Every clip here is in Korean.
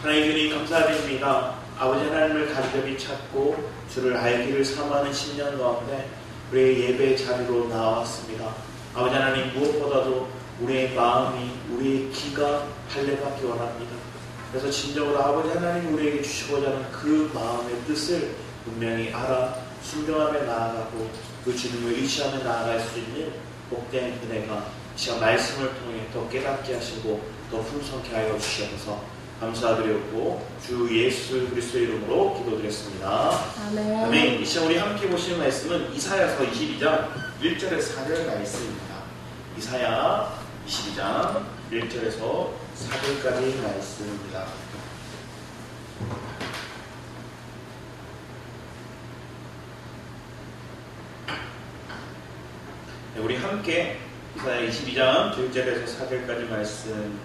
하나님 주님 감사드립니다. 아버지 하나님을 간절히 찾고 주를 알기를 사모하는 10년 가운데 우리의 예배 자리로 나왔습니다. 아버지 하나님 무엇보다도 우리의 마음이 우리의 기가 할례받기 원합니다. 그래서 진정으로 아버지 하나님 우리에게 주시고자 하는 그 마음의 뜻을 분명히 알아 순종하며 나아가고 그 주님을 의지하며 나아갈 수 있는 복된 은혜가 시간 말씀을 통해 더 깨닫게 하시고 더 풍성케 하여 주시옵소서. 감사드렸고 주 예수 그리스도의 이름으로 기도드렸습니다. 아멘. 아멘. 이 시간 우리 함께 보시는 말씀은 이사야서 22장 1절에서 4절 말씀입니다. 이사야 22장 1절에서 4절까지 말씀입니다. 네, 우리 함께 이사야 22장 1절에서 4절까지 말씀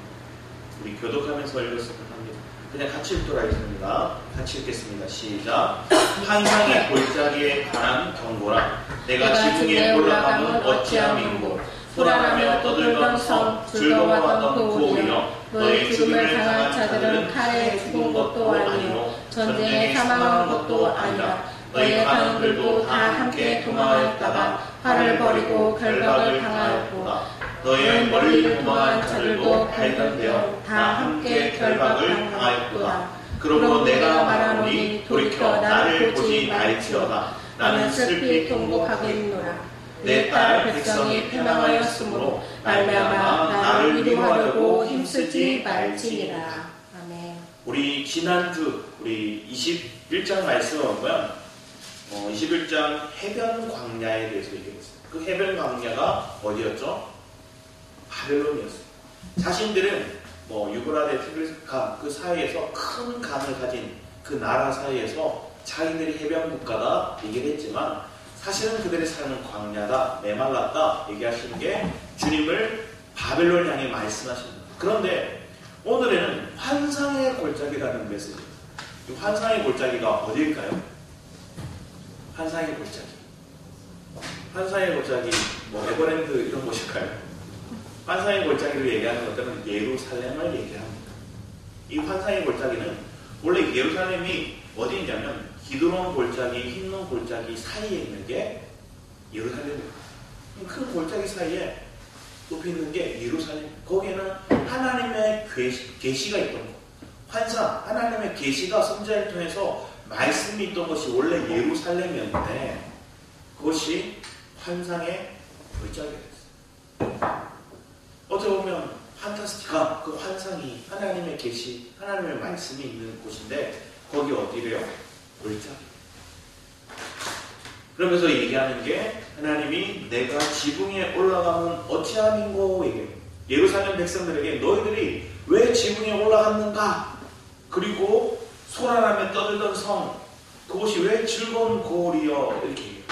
우리 교독하면서 읽었으면 합니다. 그냥 같이 읽도록 하겠습니다. 같이 읽겠습니다. 시작. 환상의 골짜기에 관한 경고라. 내가 지붕에 올라가면 어찌함인고 불안하며 떠들던 섬 즐거워하던 그 오리여 너의 죽음을 당한 자들은 칼에 죽은 것도 아니요 전쟁에 사망한 것도 아니라 너희 가는들도 다 함께 도망하였다가 활을 버리고 결박을 당하였고 너의 멀리 도망한 자들도 발견되어 다 함께 결박을 당하였구나. 그러므로 내가 말하노니 돌이켜 나를 보지 말지어다. 나는 슬피 통곡하겠노라. 내 딸 백성이 패망하였으므로 말미암아 나를 위로하려고 힘쓰지 말지니라. 아멘. 우리 지난주 우리 21장 말씀을 보면 21장 해변 광야에 대해서 얘기했어요. 그 해변 광야가 어디였죠? 바벨론이었어요. 자신들은 유브라데 티그리스강 그 사이에서 큰 강을 가진 그 나라 사이에서 자기들이 해변 국가다 얘기를 했지만 사실은 그들이 사는 광야다, 메말랐다 얘기하시는 게 주님을 바벨론 향해 말씀하시는 거예요. 그런데 오늘에는 환상의 골짜기라는 메시지입니다. 이 환상의 골짜기가 어디일까요? 환상의 골짜기. 환상의 골짜기, 에버랜드 이런 곳일까요? 환상의 골짜기를 얘기하는 것들은 예루살렘을 얘기합니다. 이 환상의 골짜기는 원래 예루살렘이 어디 있냐면 기드론 골짜기, 흰놈 골짜기 사이에 있는 게 예루살렘입니다. 큰 골짜기 사이에 높이 있는 게 예루살렘. 거기에는 하나님의 계시가 있던 것. 환상, 하나님의 계시가 선지자를 통해서 말씀이 있던 것이 원래 예루살렘이었는데 그것이 환상의 골짜기가 됐어요. 어떻게 보면 판타스티카 그 환상이 하나님의 계시, 하나님의 말씀이 있는 곳인데 거기 어디래요? 골짜기. 그러면서 얘기하는 게 하나님이 내가 지붕에 올라가면 어찌함인고 얘기해요. 예루살렘 백성들에게 너희들이 왜 지붕에 올라갔는가? 그리고 소란하며 떠들던 성 그곳이 왜 즐거운 고을이여 이렇게 얘기해요.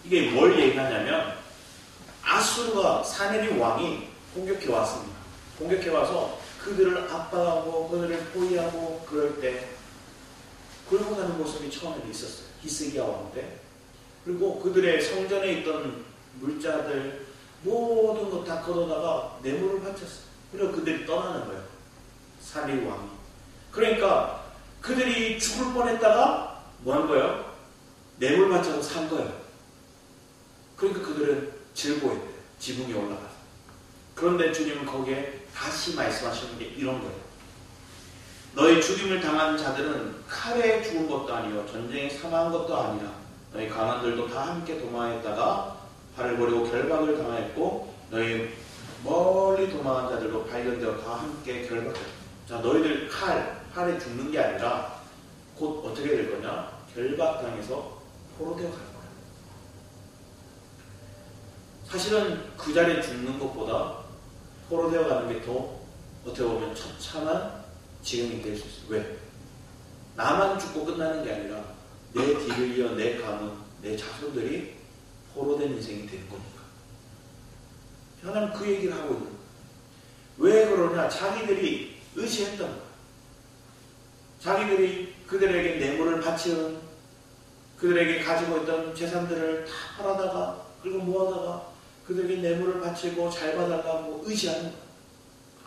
이게 뭘 얘기하냐면 아수르가 사네립 왕이 공격해 왔습니다. 공격해 와서 그들을 압박하고 그들을 포위하고 그럴 때 굴복하는 모습이 처음에 있었어요. 히스기야 왕 때. 그리고 그들의 성전에 있던 물자들 모든 것 다 걷어다가 뇌물을 바쳤어요. 그리고 그들이 떠나는 거예요. 사네립 왕이. 그러니까 그들이 죽을 뻔했다가 뭐 한 거예요? 뇌물 바쳐서 산 거예요. 그러니까 그들은 즐거워했대요. 지붕에 올라가서. 그런데 주님은 거기에 다시 말씀하시는 게 이런 거예요. 너희 죽임을 당한 자들은 칼에 죽은 것도 아니요 전쟁에 사망한 것도 아니라 너희 강한들도 다 함께 도망했다가 활을 버리고 결박을 당하였고 너희 멀리 도망한 자들도 발견되어 다 함께 결박했다. 자, 너희들 칼에 죽는 게 아니라 곧 어떻게 될 거냐? 결박당해서 포로되어 갈 거야. 사실은 그 자리에 죽는 것보다 포로되어 가는 게 더 어떻게 보면 처참한 지경이 될 수 있어요. 왜? 나만 죽고 끝나는 게 아니라 내 뒤를 이어 내 가문, 내 자손들이 포로된 인생이 되는 거니까. 하나님 그 얘기를 하고 있는 거예요. 왜 그러냐? 자기들이 의지했던 거예요. 자기들이 그들에게 뇌물을 바치는 그들에게 가지고 있던 재산들을 다 팔아다가 그리고 모아다가 그들에게 뇌물을 바치고 잘 받아가고 의지하는 거예요.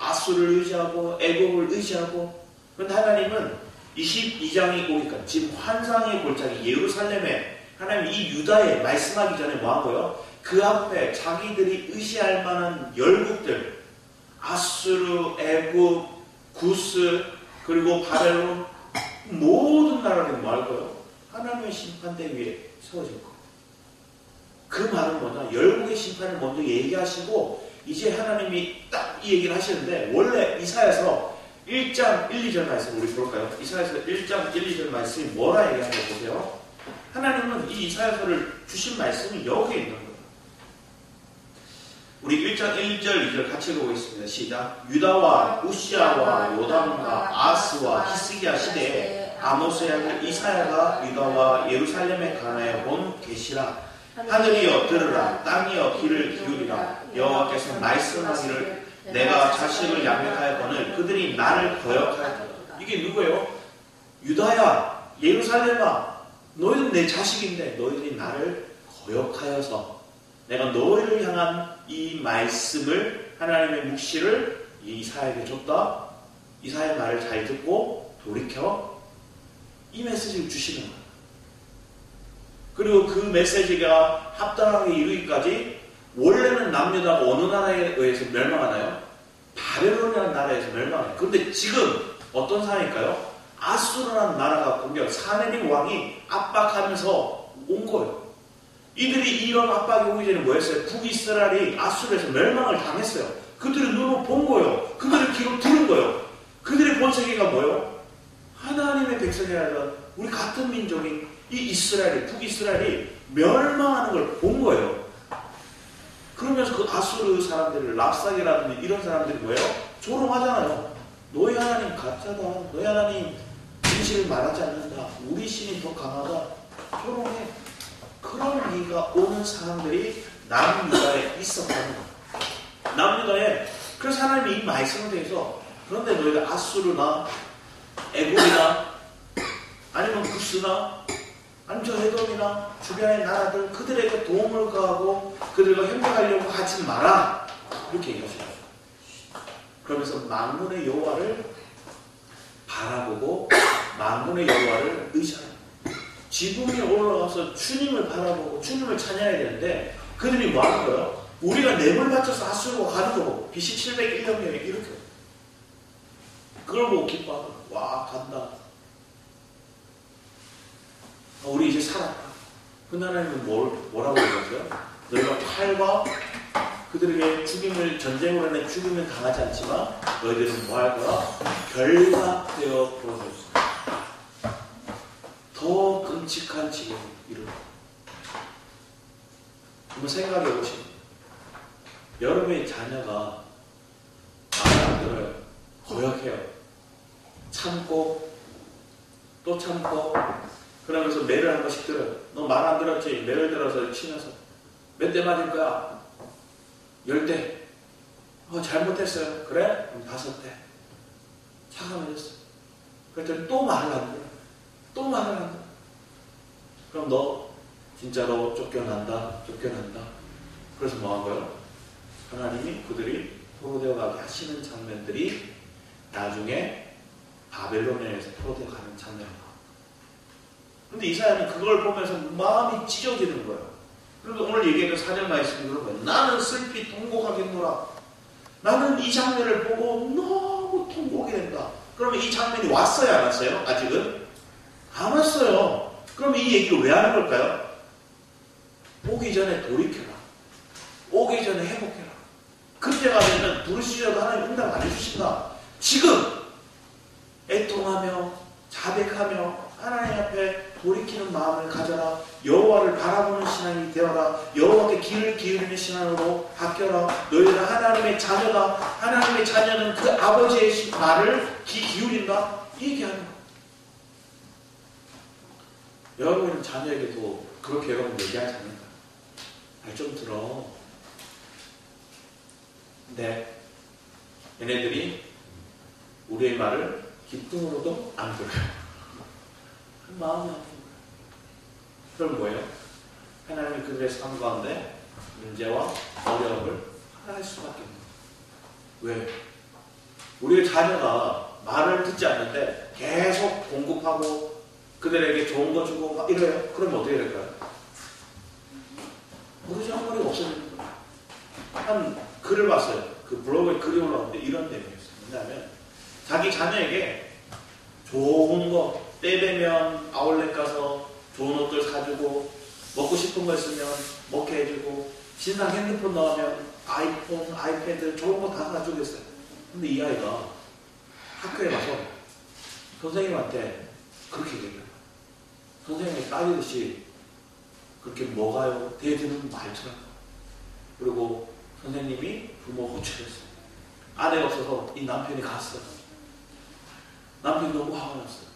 아수를 의지하고 애국을 의지하고. 그런데 하나님은 22장이 오니까 지금 환상의 골짜기 예루살렘에 하나님 이 유다에 말씀하기 전에 뭐 하고요? 그 앞에 자기들이 의지할 만한 열국들, 아수르, 애굽, 구스, 그리고 바벨론, 모든 나라를 뭐 할 거예요? 하나님의 심판대 위에 세워질 거예요. 그 말은 뭐냐? 열국의 심판을 먼저 얘기하시고 이제 하나님이 딱 이 얘기를 하시는데, 원래 이사야서 1장 1, 2절 말씀 우리 볼까요? 이사야서 1장 1, 2절 말씀이 뭐라 얘기하는 거 보세요. 하나님은 이 이사야서를 주신 말씀이 여기에 있는 거예요. 우리 1장 1절 2절 같이 보겠습니다. 시작. 유다와 우시아와 요담과 아스와 히스기야 시대에 아모스의 아들 이사야가 유다와 예루살렘에 관하여 본 계시라. 하늘이여 들으라, 땅이여 귀를 기울이라. 여호와께서 말씀하기를 내가 자식을 양육하였거늘 그들이 나를 거역하였다. 이게 누구예요? 유다야, 예루살렘아, 너희는 내 자식인데 너희들이 나를 거역하여서 내가 너희를 향한 이 말씀을, 하나님의 묵시를 이사야에게 줬다. 이사야의 말을 잘 듣고 돌이켜 이 메시지를 주시는 거예요. 그리고 그 메시지가 합당하게 이르기까지 원래는 남유다가 어느 나라에 의해서 멸망하나요? 바벨론이라는 나라에서 멸망해요. 그런데 지금 어떤 상황일까요? 아수르라는 나라가 공격, 사네립 왕이 압박하면서 온 거예요. 이들이 이런 압박이 오기 전에 뭐 했어요? 북이스라엘이 아수르에서 멸망을 당했어요. 그들이 눈으로 본 거예요. 그들의 귀로 들은 거예요. 그들의 본 세계가 뭐예요? 하나님의 백성이라는 우리 같은 민족인 이 이스라엘이, 북이스라엘이 멸망하는 걸 본 거예요. 그러면서 그 아수르 사람들을, 랍사게라든지 이런 사람들이 뭐예요? 조롱하잖아요. 너희 하나님 가짜다. 너희 하나님 진실을 말하지 않는다. 우리 신이 더 강하다. 조롱해. 그런 얘기가 오는 사람들이 남유다에 있었다는 거예요. 남유다에. 그래서 하나님이 이 말씀을 통해서 그런데 너희가 아수르나 애굽이나 아니면 구스나 아니면 저 에돔이나 주변의 나라들 그들에게 도움을 가하고 그들과 협력하려고 하지 마라. 이렇게 얘기하시죠. 그러면서 만군의 여호와를 바라보고 만군의 여호와를 의지하라. 지붕에 올라가서 주님을 바라보고 주님을 찬양해야 되는데 그들이 뭐 하는 거예요? 우리가 뇌물 바쳐서 아수르가 가는 거 보고 BC 701년경에 이렇게 그걸 보고 기뻐하고 와 간다. 우리 이제 살았다. 그 하나님은 뭐라고 얘기하세요? 너희가 칼과 그들에게 죽임을, 전쟁으로 인해 죽임을 당하지 않지만 너희들은 뭐 할 거야? 결박되어 부러질 수 있다. 더 끔찍한 지경이 이루어. 한번 생각해 보시면 여러분의 자녀가 말을 안 들어요. 거역해요. 참고 또 참고 그러면서 매를 한 번씩 들어요. 너 말 안 들었지? 매를 들어서 치면서 몇 대 맞을 거야? 10대. 잘못했어요. 그래? 그럼 5대. 차가 맞았어. 그랬더니 또 말을 안 들어. 또 말을 안 들어. 그럼 너 진짜로 쫓겨난다. 그래서 뭐 한 거예요? 하나님이 그들이 포로되어 가게 하시는 장면들이 나중에 바벨론에 의해서 포로되어 가는 장면이에요. 근데 이사야는 그걸 보면서 마음이 찢어지는 거예요. 그래서 오늘 얘기했던 4절 말씀이 그런 거예요. 나는 슬피 통곡하겠노라. 나는 이 장면을 보고 너무 통곡이 된다. 그러면 이 장면이 왔어요? 안 왔어요? 아직은? 안 왔어요. 그럼 이 얘기를 왜 하는 걸까요? 오기 전에 돌이켜라. 오기 전에 회복해라. 그때가 되면 부르시려도 하나님 응답 안 해주신다. 지금 애통하며 자백하며 하나님 앞에 돌이키는 마음을 가져라. 여호와를 바라보는 신앙이 되어라. 여호와께 귀를 기울이는 신앙으로 바뀌어라. 너희들은 하나님의 자녀다. 하나님의 자녀는 그 아버지의 말을 귀 기울인다. 이 얘기하는 거예요. 여러분은 자녀에게도 그렇게 여러분 얘기하지 않을까? 말 좀 들어. 네. 얘네들이 우리의 말을 기쁨으로도 안 들어요. 마음이 아픈 거예요. 그럼 뭐예요? 하나님이 그들의 삶 가운데 문제와 어려움을 하나할 수밖에 없는 거예요. 왜? 우리의 자녀가 말을 듣지 않는데 계속 공급하고 그들에게 좋은 거 주고 막 이래요. 그러면 어떻게 될까요? 도대체 한 번이 없어지는 거예요. 한 글을 봤어요. 그 블로그에 글이 올라오는데 이런 내용이었어요. 뭐냐면 자기 자녀에게 좋은 거 때되면 아울렛 가서 좋은 옷들 사주고 먹고 싶은 거 있으면 먹게 해주고 신상 핸드폰 나오면 아이폰, 아이패드 좋은 거 다 사주겠어요. 근데 이 아이가 학교에 가서 선생님한테 그렇게 얘기해요. 선생님이 따지듯이 그렇게 뭐가요? 대드는 말처럼. 그리고 선생님이 부모 호출했어요. 아내가 없어서 이 남편이 갔어요. 남편이 너무 화가 났어요.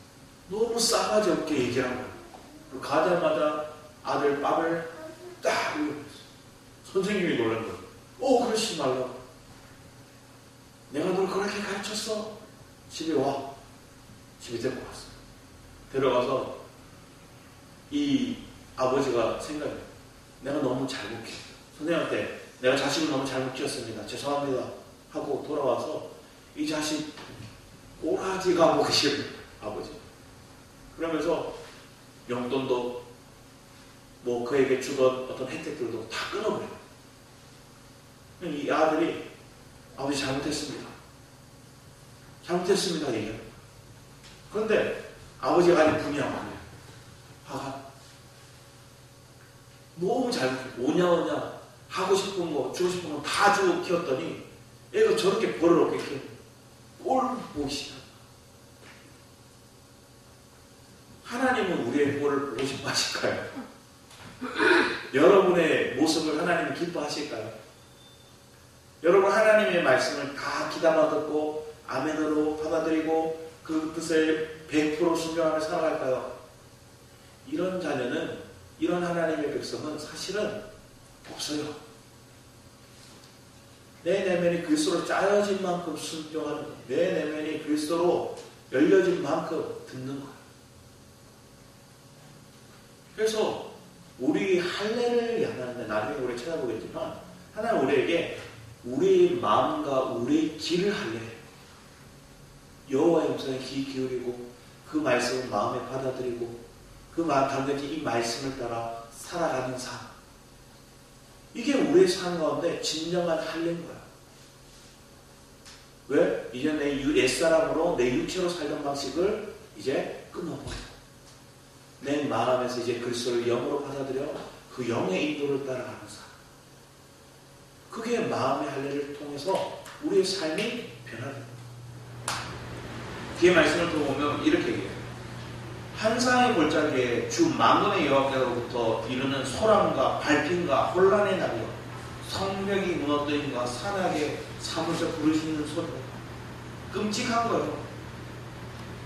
너무 싸가지 없게 얘기를 한 거예요. 가자마자 아들 밥을 딱 흘려버렸어요. 선생님이 놀란 거예요. 그러지 말라고. 내가 널 그렇게 가르쳤어. 집에 와. 집에 데리고 갔어요. 데려가서 이 아버지가 생각해요. 내가 너무 잘못 키웠어. 선생님한테 내가 자식을 너무 잘못 키웠습니다. 죄송합니다. 하고 돌아와서 이 자식 꼬라지가 보기 싫은 아버지. 그러면서 용돈도 뭐 그에게 주던 어떤 혜택들도 다 끊어버려요. 이 아들이 아버지 잘못했습니다. 잘못했습니다. 얘기해요. 그런데 아버지가 아직 분이란 말이에요. 화가 너무 잘못해요. 오냐오냐 하고 싶은 거 주고 싶은 거 다 주고 키웠더니 애가 저렇게 버릇없게 키워요. 꼴 보기 싫어. 하나님은 우리의 꼴을 보고 싶어 하실까요? 여러분의 모습을 하나님이 기뻐하실까요? 여러분 하나님의 말씀을 다 귀담아 듣고 아멘으로 받아들이고 그 뜻을 100% 순종하며 살아갈까요? 이런 자녀는, 이런 하나님의 백성은 사실은 없어요. 내 내면이 그리스도로 짜여진 만큼 순종하는 거예요. 내 내면이 그리스도로 열려진 만큼 듣는 거예요. 그래서 우리 할례를 향하는데 나중에 우리 찾아보겠지만 하나님 우리에게 우리의 마음과 우리의 길을 할례해요. 여호와의 음성에 귀 기울이고 그 말씀을 마음에 받아들이고 그 마음 당연히 이 말씀을 따라 살아가는 삶. 이게 우리의 삶 가운데 진정한 할례인 거야. 왜? 이제 내 옛사람으로 내 육체로 살던 방식을 이제 끊어버려. 내 마음에서 이제 그리스도를 영으로 받아들여 그 영의 인도를 따라가는 삶. 그게 마음의 할례를 통해서 우리의 삶이 변화됩니다. 뒤에 말씀을 또 보면 이렇게 얘기해요. 환상의 골짜기에 주 만군의 여호와께로부터 이르는 소란과 발핀과 혼란의 날이요 성벽이 무너뜨림과 산악에 사무쳐 부르시는 소리. 끔찍한 거예요.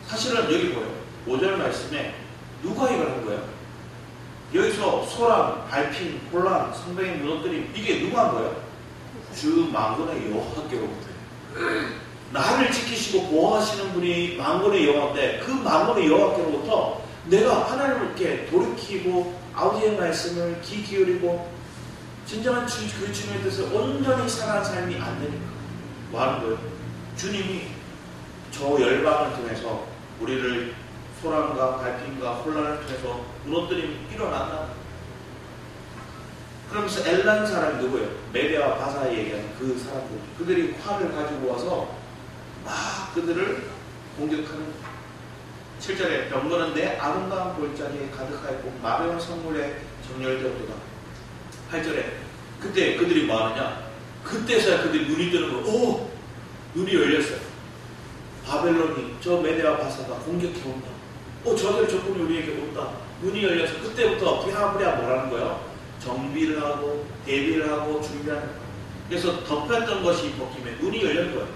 사실은 여기 보여요. 5절 말씀에 누가 이걸 한 거예요? 여기서 소란, 발핀, 혼란, 성벽의 무너뜨림, 이게 누가 한 거예요? 주 만군의 여호와께로부터. 나를 지키시고 보호하시는 분이 만군의 여호와인데 그 만군의 여호와께로부터 내가 하나님께 돌이키고 아버지의 말씀을 귀 기울이고 진정한 그 주님의 뜻을 온전히 살아가는 삶이 안 되니까 뭐 하는 거예요? 주님이 저 열방을 통해서 우리를 소란과 발핀과 혼란을 통해서 무너뜨림이 일어난다. 그러면서 엘라는 사람이 누구예요? 메대와 바사에 얘기하는 그 사람들. 그들이 활을 가지고 와서 막 그들을 공격하는 7절에 병거는 내 아름다운 골짜기에 가득하였고 마병 성물에 정렬되었도다. 8절에 그때 그들이 뭐 하느냐? 그때서야 그들이 눈이 뜨는 거예요. 오! 눈이 열렸어요. 바벨론이 저 메대와 바사가 공격해 온다. 저들의 적군이 우리에게 온다. 눈이 열려서 그때부터 부랴부랴 뭐라는 거예요? 정비를 하고 대비를 하고 준비하는 거예요. 그래서 덮였던 것이 벗기면 눈이 열린 거예요.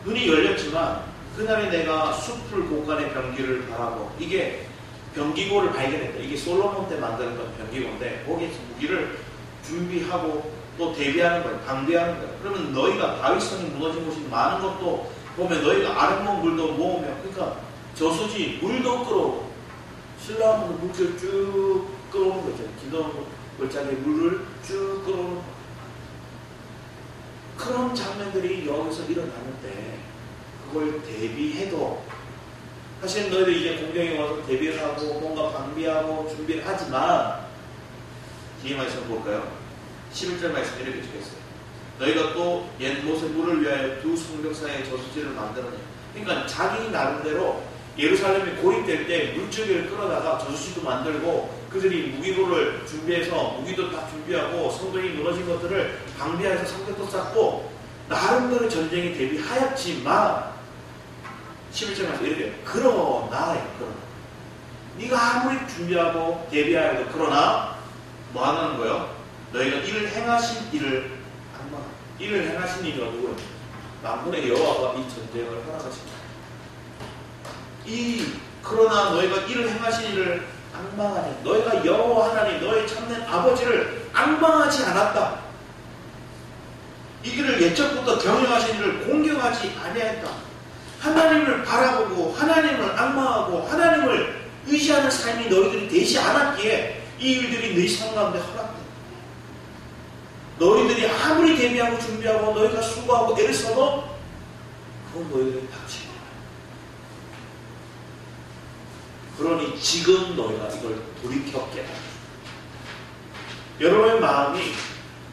눈이 열렸지만 그날에 내가 숲을 곳간의 병기를 바라고 이게 병기고를 발견했다. 이게 솔로몬 때 만들었던 병기고인데 거기에서 무기를 준비하고 또 대비하는 거예요. 방비하는 거예요. 그러면 너희가 다윗성이 무너진 곳이 많은 것도 보면 너희가 아랫몸 물도 모으면 그러니까 저수지 물도 끌어오고 신라하면 물을 쭉 끌어오는 거죠. 기도 골짜기에 물을 쭉 끌어오는 거. 그런 장면들이 여기서 일어나는데 그걸 대비해도 사실 너희들 이제 공경에 와서 대비를 하고 뭔가 방비하고 준비를 하지만 뒤에 말씀 볼까요? 11절 말씀 이렇게 적혔어요. 너희가 또 옛 못의 물을 위하여 두 성벽 사이에 저수지를 만들었냐. 그러니까 자기 나름대로 예루살렘에 고립될 때 물줄기를 끌어다가 저수지도 만들고 그들이 무기고를 준비해서 무기도 다 준비하고 성벽이 무너진 것들을 방비해서 성벽도 쌓고 나름대로 전쟁에 대비하였지만 11절 말씀 이렇게 그러나 네가 아무리 준비하고 대비하여도 그러나 뭐 하는 거예요? 너희가 이를 행하신 일을 이를 행하신 이가 누구예요? 만군의 여호와가 이 전쟁을 허락하십니다. 그러나 너희가 이를 행하신 일을 앙망하니 너희가 여호와 하나님 너희 참된 아버지를 앙망하지 않았다. 이 길을 옛적부터 경영하신 이를 공경하지 아니하였다. 하나님을 바라보고 하나님을 앙망하고 하나님을 의지하는 삶이 너희들이 되지 않았기에 이 일들이 너희 삶 가운데 허락된다. 너희들이 아무리 대비하고 준비하고 너희가 수고하고 애를 써도 그건 너희들이 닥치는 거야. 그러니 지금 너희가 이걸 돌이켜 깨달아. 여러분의 마음이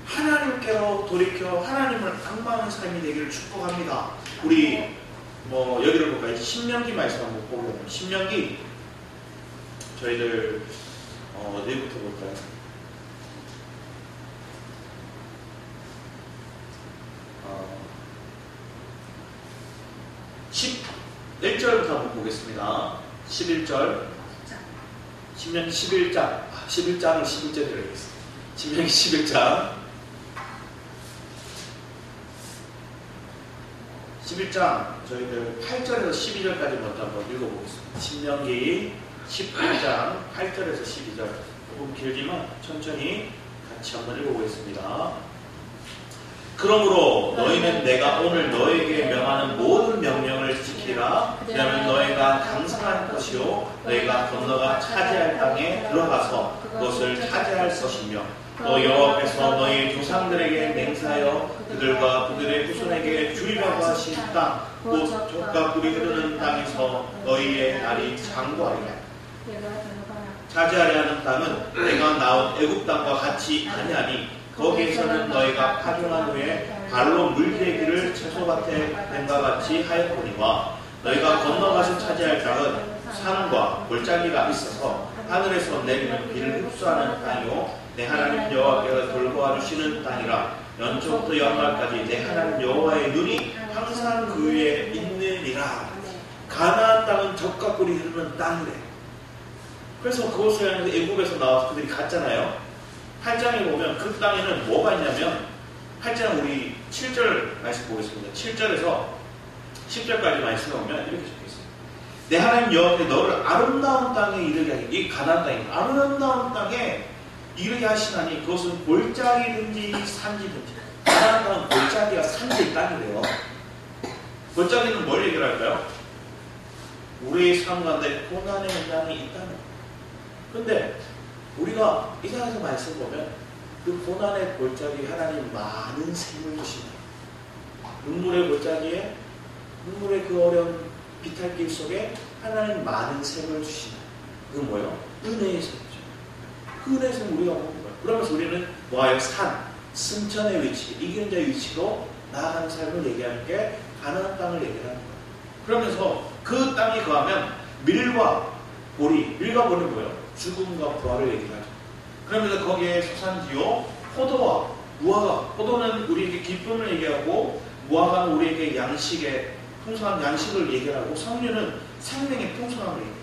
하나님께로 돌이켜 하나님을 앙망하는 삶이 되기를 축복합니다. 우리 여기를 볼까요? 신명기 말씀 한번 보려면 신명기 저희들 어디부터 볼까요? 11절부터 한번 보겠습니다. 11절 신명기 11장 11장은 11절이라고 했습니다. 신명기 11장 11장 저희들 8절에서 12절까지 먼저 한번 읽어보겠습니다. 신명기 11장 8절에서 12절 조금 길지만 천천히 같이 한번 읽어보겠습니다. 그러므로 너희는 내가 오늘 너에게 명하는 모든 명령을 지키라. 그러면 너희가 강성할 것이요 너희가 건너가 차지할 땅에 들어가서 그것을 차지할 것이며 너 여호와께서 너희 조상들에게 맹세하여 그들과 그들의 후손에게 주리라고 하신 땅 곧 젖과 꿀이 흐르는 땅에서 너희의 날이 장구하리라. 차지하려 하는 땅은 내가 나온 애굽 땅과 같이 아니하니 거기에서는 너희가 파종한 후에 발로 물대기를 채소밭에 낸과 같이 하였거니와 너희가 건너가서 차지할 땅은 산과 골짜기가 있어서 하늘에서 내리는 비를 흡수하는 땅이요 내 하나님 여호와께서 돌보아 주시는 땅이라. 연초부터 연말까지 내 하나님 여호와의 눈이 항상 그 위에 있느니라. 가나안 땅은 젖과 꿀이 흐르는 땅이래. 그래서 그것을 향해서 애굽에서 나와서 그들이 갔잖아요. 8장에 보면 그 땅에는 뭐가 있냐면 8장 우리 7절 말씀 보겠습니다. 7절에서 10절까지 말씀을 보면 이렇게 적혀있어요. 내 하나님 여호와께 너를 아름다운 땅에 이르게 하니 이 가나안 땅입니다. 아름다운 땅에 이르게 하시나니 그것은 골짜기든지 산지든지. 가나안 땅은 골짜기와 산지의 땅이래요. 골짜기는 뭘 얘기할까요? 우리의 삶 가운데 고난의 현장이 있다는 거예요. 근데 우리가 이 상황에서 말씀 보면 그 고난의 골짜기 하나님 많은 샘을 주신다. 눈물의 골짜기에 눈물의 그 어려운 비탈길 속에 하나님 많은 샘을 주신다. 그건 뭐예요? 은혜의 샘이죠. 그 은혜의 샘을 우리가 보는 거예요. 그러면서 우리는 뭐예요? 산, 승천의 위치, 이기는 자의 위치로 나아가는 삶을 얘기하는 게 가나안 땅을 얘기하는 거예요. 그러면서 그 땅에 거하면 밀과 보리, 밀과 보리는 뭐예요? 죽음과 부활을 얘기하죠. 그러면서 거기에 소산지요, 포도와 무화과. 포도는 우리에게 기쁨을 얘기하고 무화과는 우리에게 양식의 풍성한 양식을 얘기하고 석류는 생명의 풍성함을 얘기해요.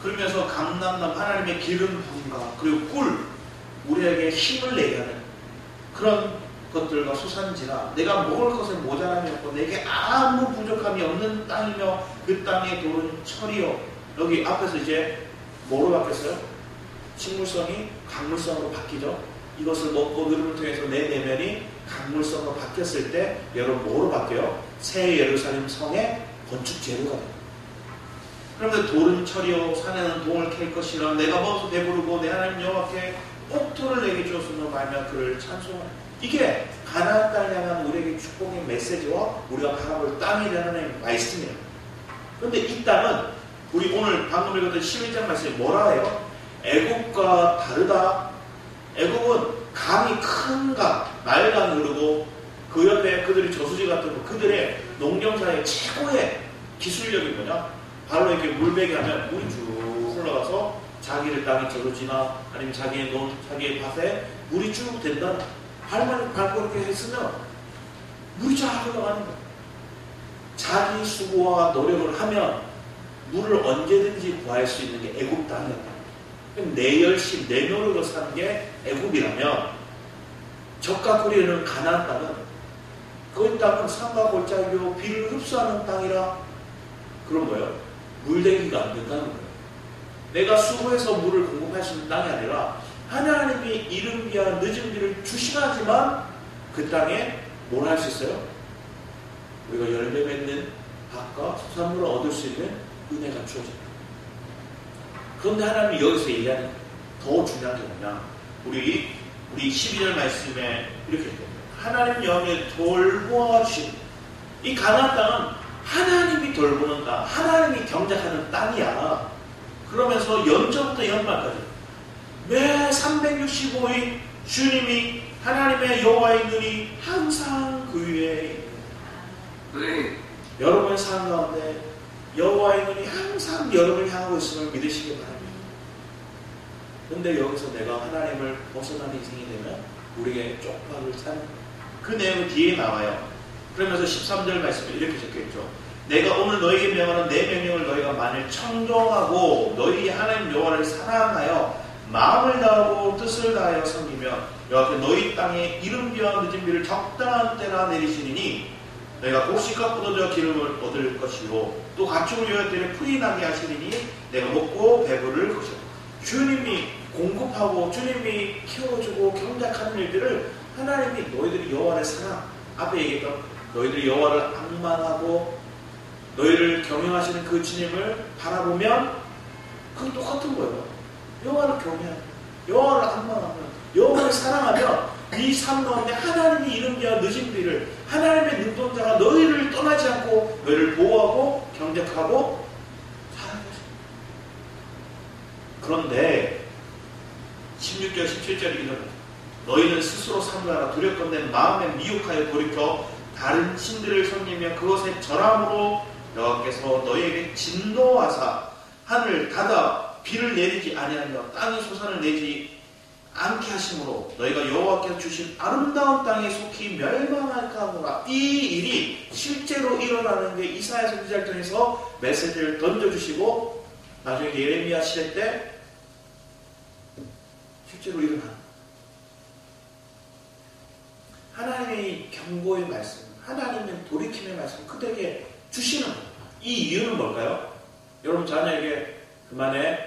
그러면서 감람나무 하나님의 기름 부음과 그리고 꿀 우리에게 힘을 내게 하는 그런 것들과 소산지라. 내가 먹을 것에 모자람이 없고 내게 아무 부족함이 없는 땅이며 그 땅의 돌은 철이요. 여기 앞에서 이제 뭐로 바뀌었어요? 식물성이 강물성으로 바뀌죠. 이것을 먹고 흐름을 통해서 내 내면이 강물성으로 바뀌었을 때 여러분 뭐로 바뀌어요? 새 예루살렘 성의 건축 재료가 돼요. 그런데 돌은 철이요 산에는 동을 캘 것이라. 내가 먹어서 배부르고 내 하나님 여호와께 옥토를 내게 주었으며 말며 그를 찬송하라. 이게 가나안 땅을 향한 우리에게 축복의 메시지와 우리가 바라볼 땅에 대한 하나님의 말씀이에요. 그런데 이 땅은 우리 오늘 방금 읽었던 11장 말씀에 뭐라 해요? 애굽과 다르다. 애굽은 강이 큰 강, 나일강이 흐르고 그 옆에 그들이 저수지 같은 거, 그들의 농경사의 최고의 기술력이 뭐냐? 발로 이렇게 물베게 하면 물이 쭉 흘러가서 자기를 땅에 저수지나 아니면 자기의 자기의 밭에 물이 쭉 된다. 발만 밟고 이렇게 했으면 물이 쫙 흘러가는 거야. 자기 수고와 노력을 하면 물을 언제든지 구할 수 있는 게 애굽 땅이야. 내 열심, 내 노력을 사는 게 애굽이라면 적과 꾸리는 가나안 땅은 그 땅은 산과 골짜기로 비를 흡수하는 땅이라 그런 거예요. 물대기가 안 된다는 거예요. 내가 수고해서 물을 공급할 수 있는 땅이 아니라 하나님이 이른 비와 늦은 비를 주시하지만 그 땅에 뭘 할 수 있어요? 우리가 열매 맺는 밭과 수산물을 얻을 수 있는 은혜가 주어집니다. 그런데 하나님이 여기서 얘기하는 더 중요한 게 뭐냐? 우리 12절 말씀에 이렇게 됩니다. 하나님 영에 돌보아 주신 이 가나안 땅은 하나님이 돌보는 땅, 하나님이 경작하는 땅이야. 그러면서 연초부터 연말까지 매 365일 주님이 하나님의 여호와의 눈이 항상 그 위에 있는 여러분의 삶 가운데 여호와의 눈이 항상 여러분을 향하고 있음을 믿으시기 바랍니다. 그런데 여기서 내가 하나님을 벗어나는 인생이 되면 우리에게 쪽박을 차는 그 내용은 뒤에 나와요. 그러면서 13절 말씀에 이렇게 적혀있죠. 내가 오늘 너에게 명하는 내 명령을 너희가 만일 청종하고 너희 하나님 여호와를 사랑하여 마음을 다하고 뜻을 다하여 섬기며 여호와께 너희 땅에 이른 비와 늦은 비를 적당한 때나 내리시리니 너희가 곡식과 포도주와 기름을 얻을 것이요 또 가축을 위하여 때에 풀이 나게 하시리니 내가 먹고 배부를 것이요. 주님이 공급하고 주님이 키워주고 경작하는 일들을 하나님이 너희들이 여호와를 사랑, 앞에 얘기했던 너희들이 여호와를 악망하고 너희를 경영하시는 그 주님을 바라보면 그건 똑같은 거예요. 여호와를 경외하면, 여호와를 악망하면, 여호와를 사랑하면 이 삶 가운데 하나님이 이른 비와 늦은 비를 하나님의 눈동자가 너희를 떠나지 않고 너희를 보호하고 경작하고 사랑하십니다. 그런데 16절 17절이 이런 너희는 스스로 삼가라 두렵건대 마음에 미혹하여 돌이켜 다른 신들을 섬기며 그것에 절함으로 여호와께서 너희에게 진노하사 하늘 닫아 비를 내리지 아니하며 땅이 솟아를 내지 않게 하심으로 너희가 여호와께서 주신 아름다운 땅에 속히 멸망할까 하노라. 이 일이 실제로 일어나는 게 이사야 선지자를 통해서 메시지를 던져주시고 나중에 예레미야 시대 때 실제로 일어나는 하나님의 경고의 말씀, 하나님의 돌이킴의 말씀 그들에게 주시는 거예요. 이 이유는 뭘까요? 여러분 자녀에게 그만해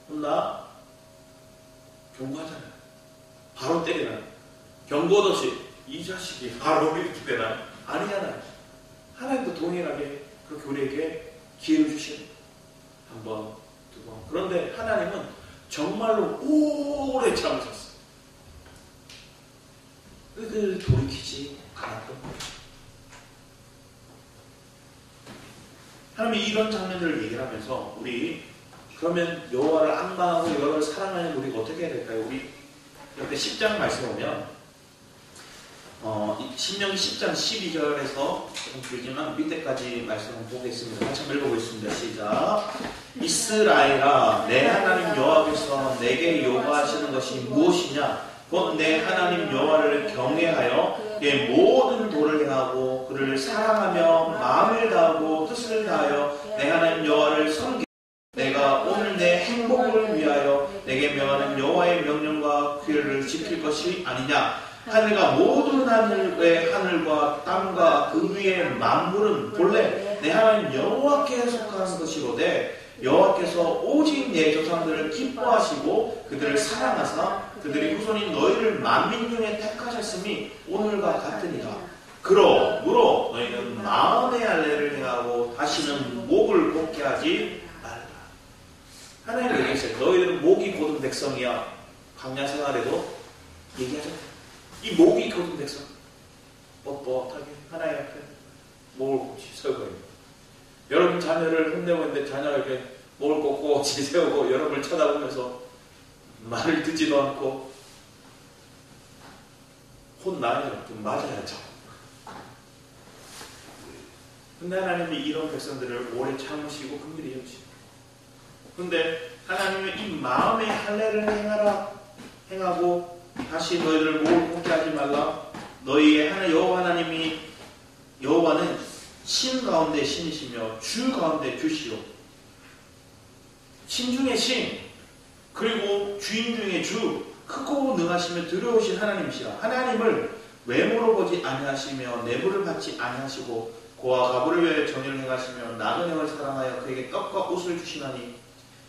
혼나 경고하잖아요. 바로 때리나요? 경고도 없이 이 자식이 바로 이렇게 되나요? 아니잖아요. 하나님도 동일하게 그렇게 우리에게 기회를 주신 한 번, 두 번. 그런데 하나님은 정말로 오래 참으셨어요. 그 돌이키지 않았던 거예요. 하나님이 이런 장면들을 얘기를 하면서 우리 그러면 여호와를 악망하고 여호와를 사랑하는 우리가 어떻게 해야 될까요? 우리 옆에 10장 말씀 보면 신명기 10장 12절에서 조금 길지만 밑에까지 말씀 보겠습니다. 같이 한번 읽어보겠습니다. 시작. 이스라엘아 내 하나님 여호와께서 내게 요구하시는 것이 무엇이냐? 곧 내 하나님 여호와를 경외하여 그의 모든 도를 행하고 그를 사랑하며 마음을 다하고 뜻을 다하여 내 하나님 여호와를 섬기 내가 오늘 내 행복을 위하여 내게 명하는 여호와의 명령과 규례를 지킬 것이 아니냐. 하늘과 모든 하늘의 하늘과 땅과 그 위의 만물은 본래 내 하나님 여호와께 속한 것이로되 여호와께서 오직 내 조상들을 기뻐하시고 그들을 사랑하사 그들의 후손인 너희를 만민 중에 택하셨음이 오늘과 같으니라. 그러므로 너희는 마음의 할례를 행하고 다시는 목을 곱게 하지 말라. 하나님이 얘기했어요. 너희들은 목이 곧은 백성이야. 광야 생활에도 얘기하셨어요. 이 목이 거둔 백성 뻣뻣하게 하나님 앞에 목을 꼿이 세우고 있는 여러분 자녀를 혼내고 있는데 자녀가 이렇게 목을 꼿꼿이 세우고 여러분을 쳐다보면서 말을 듣지도 않고 혼나요. 좀 맞아야죠. 근데 하나님이 이런 백성들을 오래 참으시고 긍휼히 여기시고 근데 하나님의 이 마음의 할례를 행하고 다시 너희들을 목을 꼿게 하지 말라. 너희의 여호와는 신 가운데 신이시며 주 가운데 주시오. 신 중에 신 그리고 주인 중에 주 크고 능하시며 두려우신 하나님이시라. 하나님을 외모로 보지 아니하시며 내부를 받지 아니하시고 고와 가부를 위하여 정의를 행하시며 나그네를 사랑하여 그에게 떡과 옷을 주시나니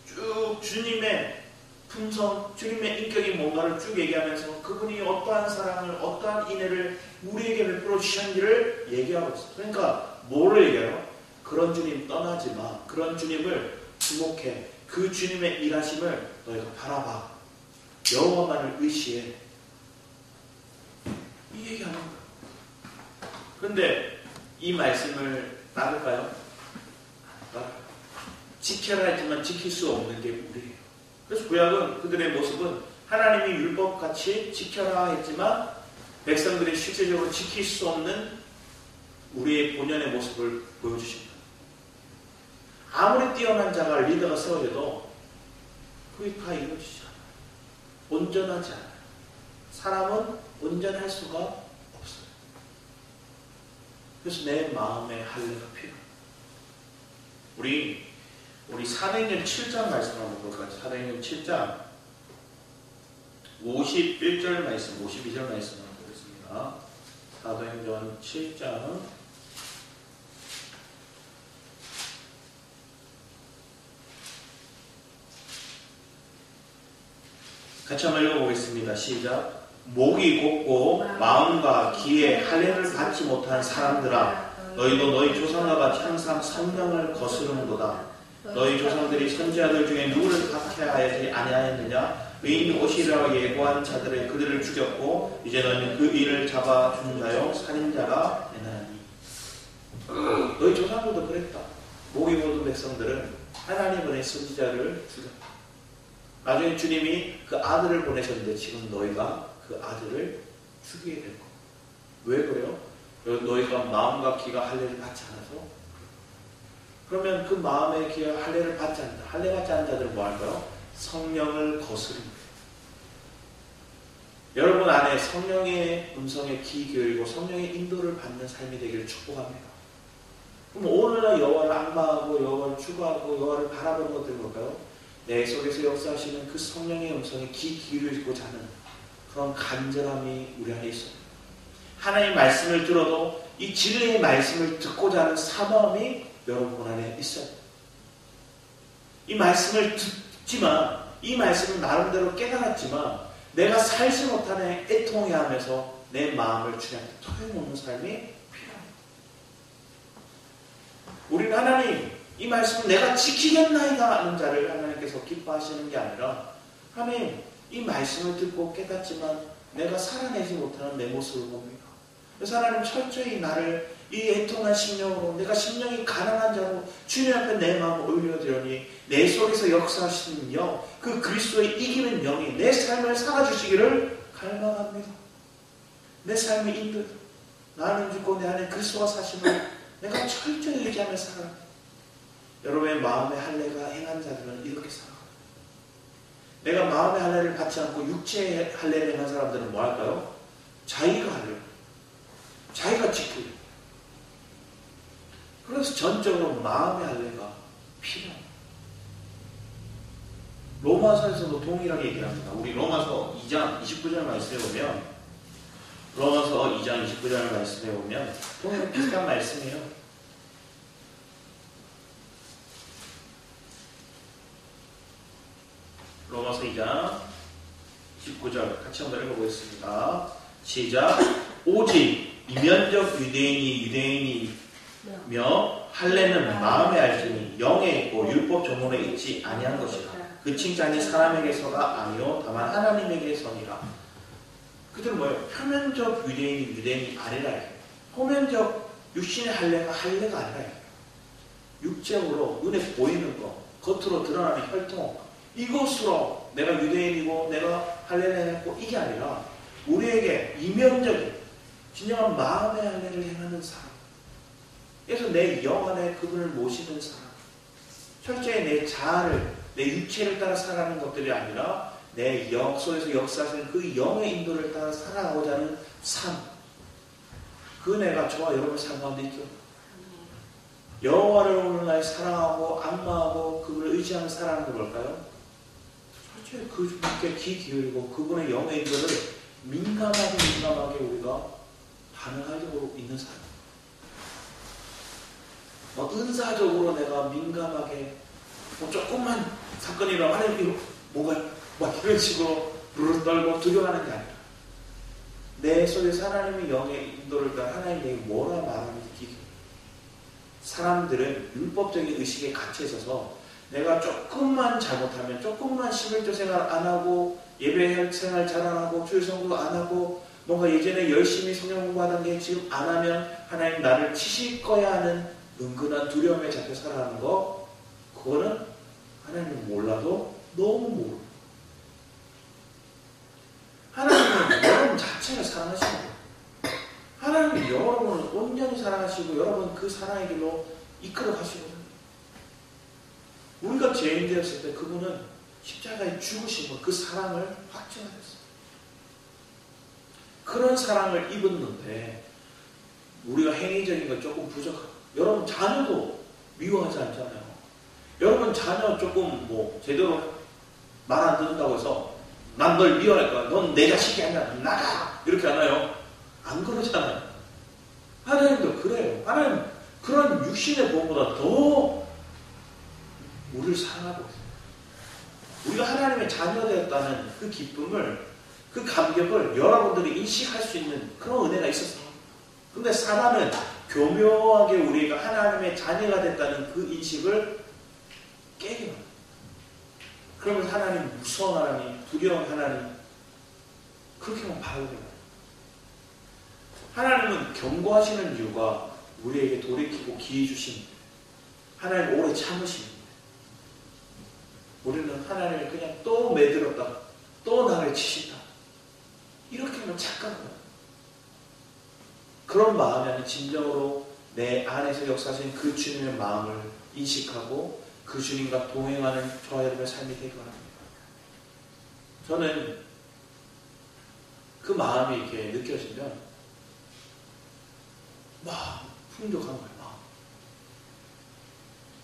쭉 주님의 품성, 주님의 인격이 뭔가를 쭉 얘기하면서 그분이 어떠한 사랑을, 어떠한 인애를 우리에게 베풀어 주셨는지를 얘기하고 있어요. 그러니까 뭐를 얘기해요? 그런 주님 떠나지 마. 그런 주님을 주목해. 그 주님의 일하심을 너희가 바라봐. 여호와만을 의시해. 이 얘기하는 거예요. 그런데 이 말씀을 따를까요? 지켜라 했지만 지킬 수 없는 게 우리예요. 그래서 구약은 그들의 모습은 하나님이 율법같이 지켜라 했지만 백성들이 실제적으로 지킬 수 없는 우리의 본연의 모습을 보여주십니다. 아무리 뛰어난 자가 리더가 세워져도 그게 다 이루어지지 않아요. 온전하지 않아요. 사람은 온전할 수가 없어요. 그래서 내 마음의 할례가 필요해요. 우리 사도행전 7장 말씀 한번 볼까요? 사도행전 7장 51절 말씀, 52절 말씀 한번 보겠습니다. 사도행전 7장 같이 한번 읽어보겠습니다. 시작. 목이 곧고 마음과 귀에 할례를 받지 못한 사람들아 너희도 너희 조상과 같이 항상 성령을 거스르는도다. 너희 조상들이 선지자들 중에 누구를 박해하지 아니하였느냐? 의인이 오시리라고 예고한 자들을 그들을 죽였고 이제 너희는 그 의인을 잡아 죽는 자요 살인자가 되나니. 너희 조상들도 그랬다. 목이 곧은 백성들은 하나님의 선지자를 죽였다. 나중에 주님이 그 아들을 보내셨는데 지금 너희가 그 아들을 죽이게 될 거야. 왜 그래요? 너희가 마음과 귀가 할례를 받지 않아서. 그러면 그 마음의 귀가 할례를 받지 않는다. 할례 받지 않는 자들은 뭐 할까요? 성령을 거스릅니다. 여러분 안에 성령의 음성에 귀 기울이고 성령의 인도를 받는 삶이 되기를 축복합니다. 그럼 오늘날 여호와를 앙망하고 여호와를 추구하고 여호와를 바라보는 것들은 뭘까요? 내 속에서 역사하시는 그 성령의 음성에 귀 기울이고자 하는 그런 간절함이 우리 안에 있어요. 하나님의 말씀을 들어도 이 진리의 말씀을 듣고자 하는 사모함이 여러분 안에 있어요. 이 말씀을 듣지만 이 말씀은 나름대로 깨달았지만 내가 살지 못하는 애통해하면서 내 마음을 주님한테 토해놓는 삶이 필요합니다. 우리는 하나님 이 말씀은 내가 지키겠나이다 하는 자를 하나님께서 기뻐하시는 게 아니라 하나님 이 말씀을 듣고 깨닫지만 내가 살아내지 못하는 내 모습을 봅니다. 그래서 하나님 철저히 나를 이 애통한 심령으로 내가 심령이 가난한 자로 주님 앞에 내 마음을 올려드리니 내 속에서 역사하시는 영, 그 그리스도의 이기는 영이 내 삶을 살아주시기를 갈망합니다. 내 삶을 인도해 나는 죽고 내 안에 그리스도가 사심을 내가 철저히 의지하며 살아갑니다. 여러분의 마음의 할례가 행한 자들은 이렇게 살아가요. 내가 마음의 할례를 받지 않고 육체의 할례를 행한 사람들은 뭐 할까요? 자기가 하려고. 자기가 지키려고. 그래서 전적으로 마음의 할례가 필요합니다. 로마서에서도 동일하게 얘기를 합니다. 우리 로마서 2장 29절 말씀에 보면 로마서 2장 29절 말씀에 보면 동일하게 비슷한 말씀이에요. 로마서 2장 19절 같이 한번 읽어보겠습니다. 시작. 오직 이면적 유대인이며 할례는 마음에 알지니 영에 있고 율법 전문에 있지 아니한 것이라. 그 칭찬이 사람에게서가 아니요 다만 하나님에게서니라. 그들은 뭐예요? 표면적 유대인이 아니라 이게. 표면적 육신의 할례가 아니라 이게. 육적으로 눈에 보이는 거, 겉으로 드러나는 혈통, 이것으로 내가 유대인이고 내가 할례를 했고 이게 아니라 우리에게 이면적인 진정한 마음의 할례를 행하는 사람. 그래서 내 영 안에 그분을 모시는 사람. 철저히 내 자아를, 내 육체를 따라 살아가는 것들이 아니라 내 영 속에서 역사하시는 그 영의 인도를 따라 살아가고자 하는 삶. 그 내가 저와 여러분의 삶 가운데 있죠. 여호와를 오늘날 사랑하고 악마하고 그분을 의지하며 살아가는 게 뭘까요? 철저히 그분께 귀 기울이고 그분의 영의 인도를 민감하게 우리가 반응하려고 있는 사람. 은사적으로 내가 민감하게 조금만 사건이 일어나면 하나님 뭐가 막 이런 식으로 부르르 떨고 두려워하는 게 아니라 내 속에서 하나님의 영의 인도를 따라 하나님이 뭐라 말하는지 기도. 사람들은 율법적인 의식에 갇혀 있어서 내가 조금만 잘못하면 조금만 11조 생활 안 하고 예배 생활 잘 안 하고 주일 성도 안 하고 뭔가 예전에 열심히 성경 공부하던 게 지금 안 하면 하나님 나를 치실 거야 하는 은근한 두려움에 잡혀 살아가는 거, 그거는 하나님은 몰라도 너무 모르고 하나님은 여러분 자체를 사랑하시는 거예요. 하나님은 여러분을 온전히 사랑하시고 여러분 그 사랑의 길로 이끌어 가시거든요. 우리가 죄인 되었을 때 그분은 십자가에 죽으시고 그 사랑을 확증하셨어요. 그런 사랑을 입었는데 우리가 행위적인 건 조금 부족하고 여러분 자녀도 미워하지 않잖아요. 여러분 자녀 조금 제대로 말 안 듣는다고 해서 난 널 미워할 거야. 넌 내 자식이 아니야. 나가! 이렇게 하나요? 안 그러잖아요. 하나님도 그래요. 하나님 그런 육신의 보험보다 더 우리를 사랑하고 있어요. 우리가 하나님의 자녀되었다는 그 기쁨을, 그 감격을 여러분들이 인식할 수 있는 그런 은혜가 있었어요. 근데 사단은 교묘하게 우리가 하나님의 자녀가 됐다는 그 인식을 깨게 합니다. 그러면서 하나님 무서운 하나님, 두려운 하나님 그렇게만 바라보게 돼요. 하나님은 경고하시는 이유가 우리에게 돌이키고 기회 주신 하나님 오래 참으십니다. 우리는 하나님을 그냥 또 매들었다, 또 나를 치신다 이렇게 하면 착각합니다. 그런 마음이 아닌 진정으로 내 안에서 역사하신 그 주님의 마음을 인식하고 그 주님과 동행하는 저와 여러분의 삶이 되기 바랍니다. 저는 그 마음이 이렇게 느껴지면 막 풍족한 거예요.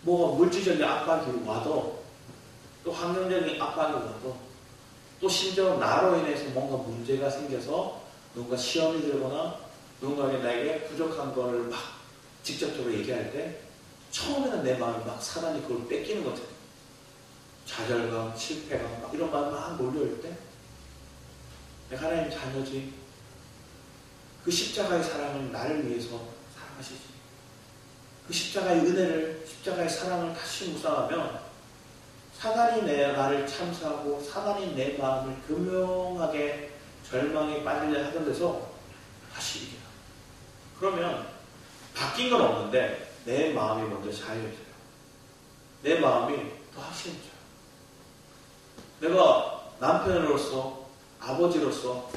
뭐가 물질적인 압박이 와도 또 환경적인 압박이 와도 또 심지어 나로 인해서 뭔가 문제가 생겨서 누군가 시험이 들거나 누군가에게 나에게 부족한 거를 막 직접적으로 얘기할 때 처음에는 내 마음이 막 사단이 그걸 뺏기는 것 같아요. 좌절감, 실패감 막 이런 마음이 막 몰려올 때 내가 하나님 자녀지, 그 십자가의 사랑을 나를 위해서 사랑하시지, 그 십자가의 은혜를, 십자가의 사랑을 다시 묵상하면 사단이 나를 참사하고 사단이 내 마음을 교묘하게 절망에 빠지려 하던 데서 다시 이겨요. 그러면 바뀐 건 없는데 내 마음이 먼저 자유해져요. 내 마음이 더 확신해져요. 내가 남편으로서, 아버지로서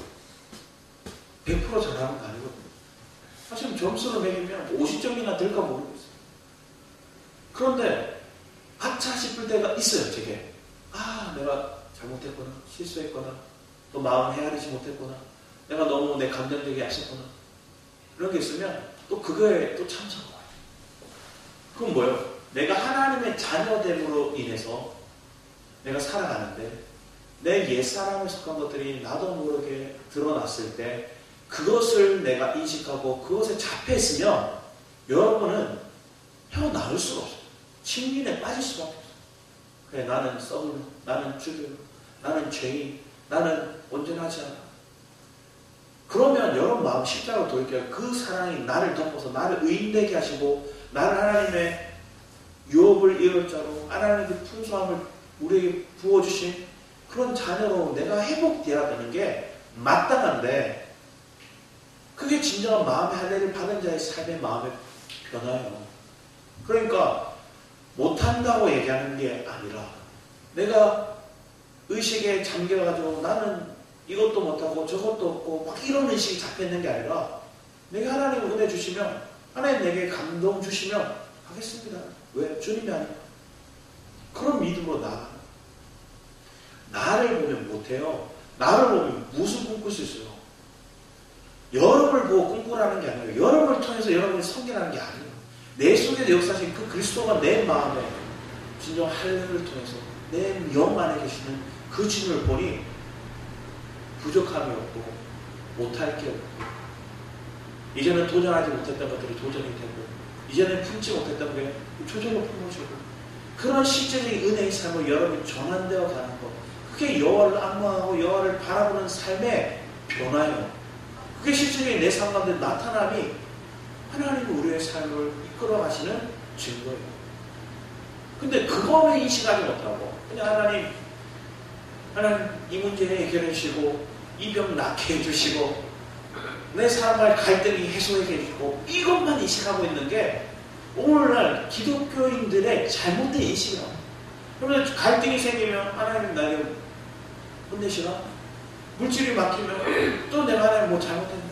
100% 잘하는 거 아니거든요. 사실 점수를 매기면 50점이나 될까 모르겠어요. 그런데 아차 싶을 때가 있어요. 제게 내가 잘못했구나, 실수했구나, 또 마음을 헤아리지 못했구나, 내가 너무 내 감정적이 약했구나, 이런 게 있으면 또 그거에 또 참석을 와요. 그건 뭐예요? 내가 하나님의 자녀됨으로 인해서 내가 살아가는데 내 옛사람에 속한 것들이 나도 모르게 드러났을 때 그것을 내가 인식하고 그것에 잡혀있으면 여러분은 헤어나올 수가 없어요. 침륜에 빠질 수밖에 없어요. 그래, 나는 썩을, 나는 죽을, 나는 죄인, 나는 온전하지 않아. 그러면 여러분 마음 십자가로 돌이켜요. 그 사랑이 나를 덮어서 나를 의인되게 하시고 나를 하나님의 유업을 이룰 자로 하나님의 그 풍성함을 우리에게 부어주신 그런 자녀로 내가 회복되어야 되는 게 마땅한데 그게 진정한 마음의 할례를 받은 자의 삶의 마음의 변화예요. 그러니까 못한다고 얘기하는 게 아니라 내가 의식에 잠겨가지고 나는 이것도 못하고 저것도 없고 막 이런 의식이 잡혀있는 게 아니라 내가 하나님 은혜 주시면 하나님 내게 감동 주시면 하겠습니다. 왜? 주님이 아니까. 그런 믿음으로 나아가는. 나를 보면 못해요. 나를 보면 무슨 꿈꿀 수 있어요. 여러분을 보고 꿈꾸라는 게 아니에요. 여러분을 통해서 여러분이 성결하는 게 아니에요. 내 속에 역사하신 그 그리스도가 내 마음에 진정 할례를 통해서 내 영 안에 계시는 그 주님을 보니 부족함이 없고 못할 게 없고 이제는 도전하지 못했던 것들이 도전이 되고 이제는 품지 못했던 게 조절로 품어지고 그런 실제적인 은혜의 삶을 여러분이 전환되어 가는 것 그게 여호와를 악망하고 여호와를 바라보는 삶의 변화예요. 그게 실제적인 내 삶 가운데 나타남이 하나님이 우리의 삶을 이끌어 가시는 증거예요. 근데 그거 왜 인식하지 못하고 그냥 하나님 이 문제 해결해 주시고 이 병 낫게 해주시고 내 삶의 갈등이 해소해 주시고 이것만 인식하고 있는 게 오늘날 기독교인들의 잘못된 인식이라고. 그러면 갈등이 생기면 하나님 나를 혼내시나? 물질이 막히면 또 내가 하나님 뭐 잘못했나?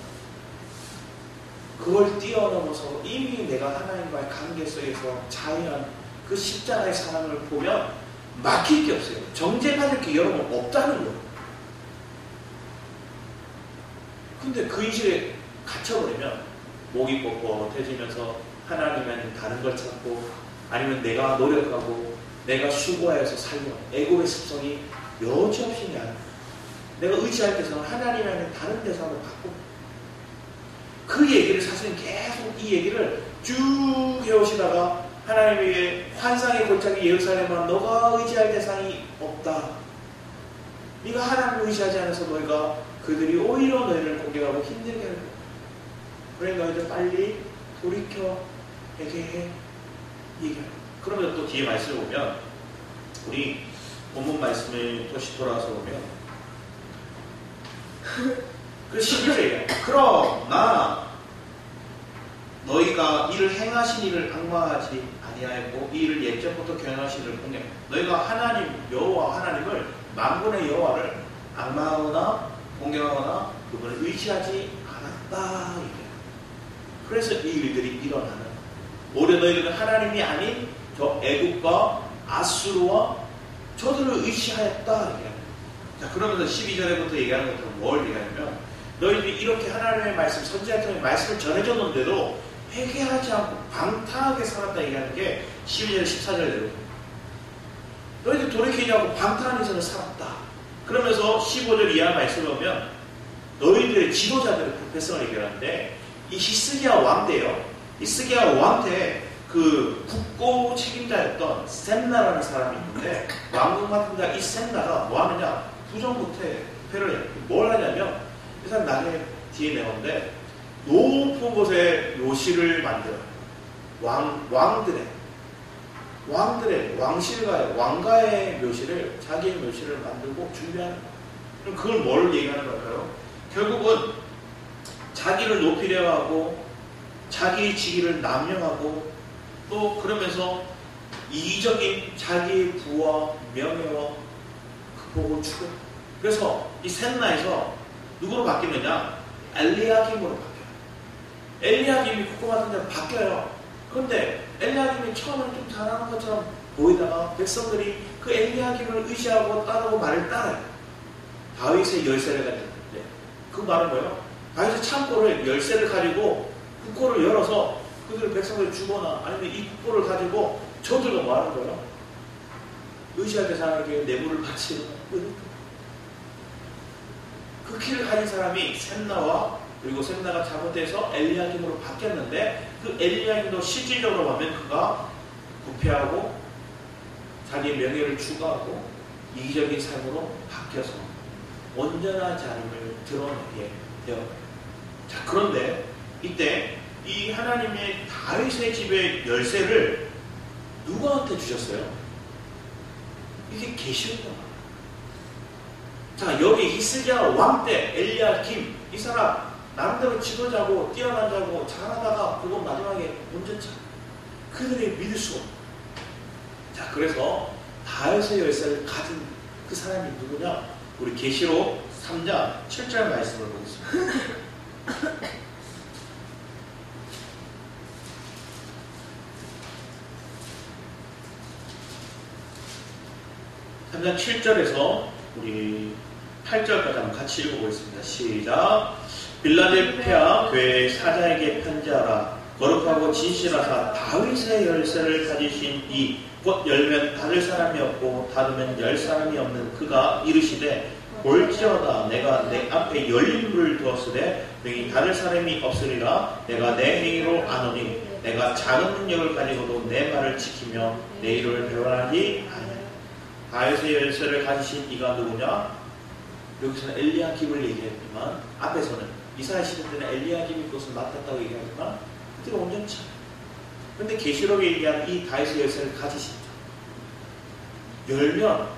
그걸 뛰어넘어서 이미 내가 하나님과의 관계 속에서 자유한 그 십자가의 사랑을 보면 막힐 게 없어요. 정죄받을 게 여러분 없다는 거예요. 근데 그 인식에 갇혀버리면 목이 뻣뻣해지면서 하나님 아니면 다른 걸 찾고 아니면 내가 노력하고 내가 수고하여서 살려 애고의 습성이 여지없이 내가 의지할 때서는 하나님 아니면 다른 대상으로 바꾸고 그 얘기를 사실은 계속 이 얘기를 쭉 해오시다가 하나님에게 환상의 골짜기 예루살렘아 너가 의지할 대상이 없다. 네가 하나님을 의지하지 않아서 너희가 그들이 오히려 너희를 공격하고 힘들게 할 거야. 그러니까 너희들 빨리 돌이켜 회개해 얘기하는. 그러면 또 뒤에 말씀을 보면 우리 본문 말씀을 다시 돌아와서 보면 그 11절에 그러나 너희가 이를 행하신 이를 악마하지 아니하였고 이 일을 옛적부터 경영하신 이를 공격. 너희가 하나님 여호와 하나님을 만군의 여호와를 악마하거나 공격하거나 그분을 의지하지 않았다. 그래서 이 일들이 일어나는. 오히려 너희들은 하나님이 아닌 저 애국과 아수르와 저들을 의지하였다. 자, 그러면서 12절에부터 얘기하는 것들은 뭘 얘기하냐면 너희들이 이렇게 하나님의 말씀, 선지자를 통해 말씀을 전해줬는데도 회개하지 않고 방탕하게 살았다 얘기하는 게 12절, 14절대로 너희들 돌이키지 않고 방탕한 인생을 살았다. 그러면서 15절 이하 말씀을 보면 너희들의 지도자들의 불패성을 얘기하는데 이 히스기야 왕 때요. 히스기야 왕 때 그 국고 책임자였던 셈나라는 사람이 있는데 왕궁 맡은 자 이 셈나가 뭐 하느냐 부정부패를 해요. 뭘 하냐면 이 사람 나중에 뒤에 내건데 높은 곳에 묘실을 만들어요. 왕들의 왕실가의 왕가의 묘실을 자기의 묘실을 만들고 준비하는 거예요. 그럼 그걸 뭘 얘기하는 걸까요? 결국은 자기를 높이려 하고 자기의 지위를 남용하고 또 그러면서 이기적인 자기의 부와 명예와 그 복을 추구. 그래서 이 셈나에서 누구로 바뀌느냐? 엘리야김으로 바뀌어요. 엘리야김이 국고 맡은 데로 바뀌어요. 그런데 엘리야김이 처음에는 좀 잘하는 것처럼 보이다가 백성들이 그 엘리야김을 의지하고 따르고 말을 따라요. 다윗의 열쇠를 가지고. 그 말은 뭐예요? 다윗의 창고를 열쇠를 가지고 국고를 열어서 그들 백성을 주거나 아니면 이 국고를 가지고 저들과 뭐 하는 거예요? 의지할 대상에게 뇌물을 바치거나 그 길을 가진 사람이 셈나와 그리고 셈나가 잘못돼서 엘리야김으로 바뀌었는데 그 엘리야김도 실질적으로 보면 그가 부패하고 자기의 명예를 추구하고 이기적인 삶으로 바뀌어서 온전하지 않음을 드러내게 되어요. 자, 그런데 이때 이 하나님의 다윗의 집의 열쇠를 누구한테 주셨어요? 이게 계시였구나. 자, 여기 히스기야 왕 때 엘리야김 이 사람 나름대로 지도자고 뛰어난 자고 잘하다가 그거 마지막에 온전차. 그들이 믿을 수 없는. 자, 그래서 다윗의 열쇠를 가진 그 사람이 누구냐? 우리 계시록 3장 7절 말씀을 보겠습니다. 3장 7절에서 우리 8절까지 한번 같이 읽어보겠습니다. 시작. 빌라델피아 교회 사자에게 편지하라. 거룩하고 진실하사 다윗의 열쇠를 가지신 이 곧 열면 닫을 사람이 없고 닫으면 열 사람이 없는 그가 이르시되 볼지어다 내가 내 앞에 열린 문을 두었으되 능히 닫을 사람이 없으리라. 내가 내 행위로 아노니 내가 작은 능력을 가지고도 내 말을 지키며 내 이름을 배반하지 아니하리라. 다윗의 열쇠를 가지신 이가 누구냐? 여기서는 엘리야김을 얘기했지만 앞에서는 이사야 시대 때는 엘리야김이 그것을 맡았다고 얘기하지만 그때가 온전치 않아요. 그런데 계시록에 얘기한 이 다윗의 열쇠를 가지신 자, 열면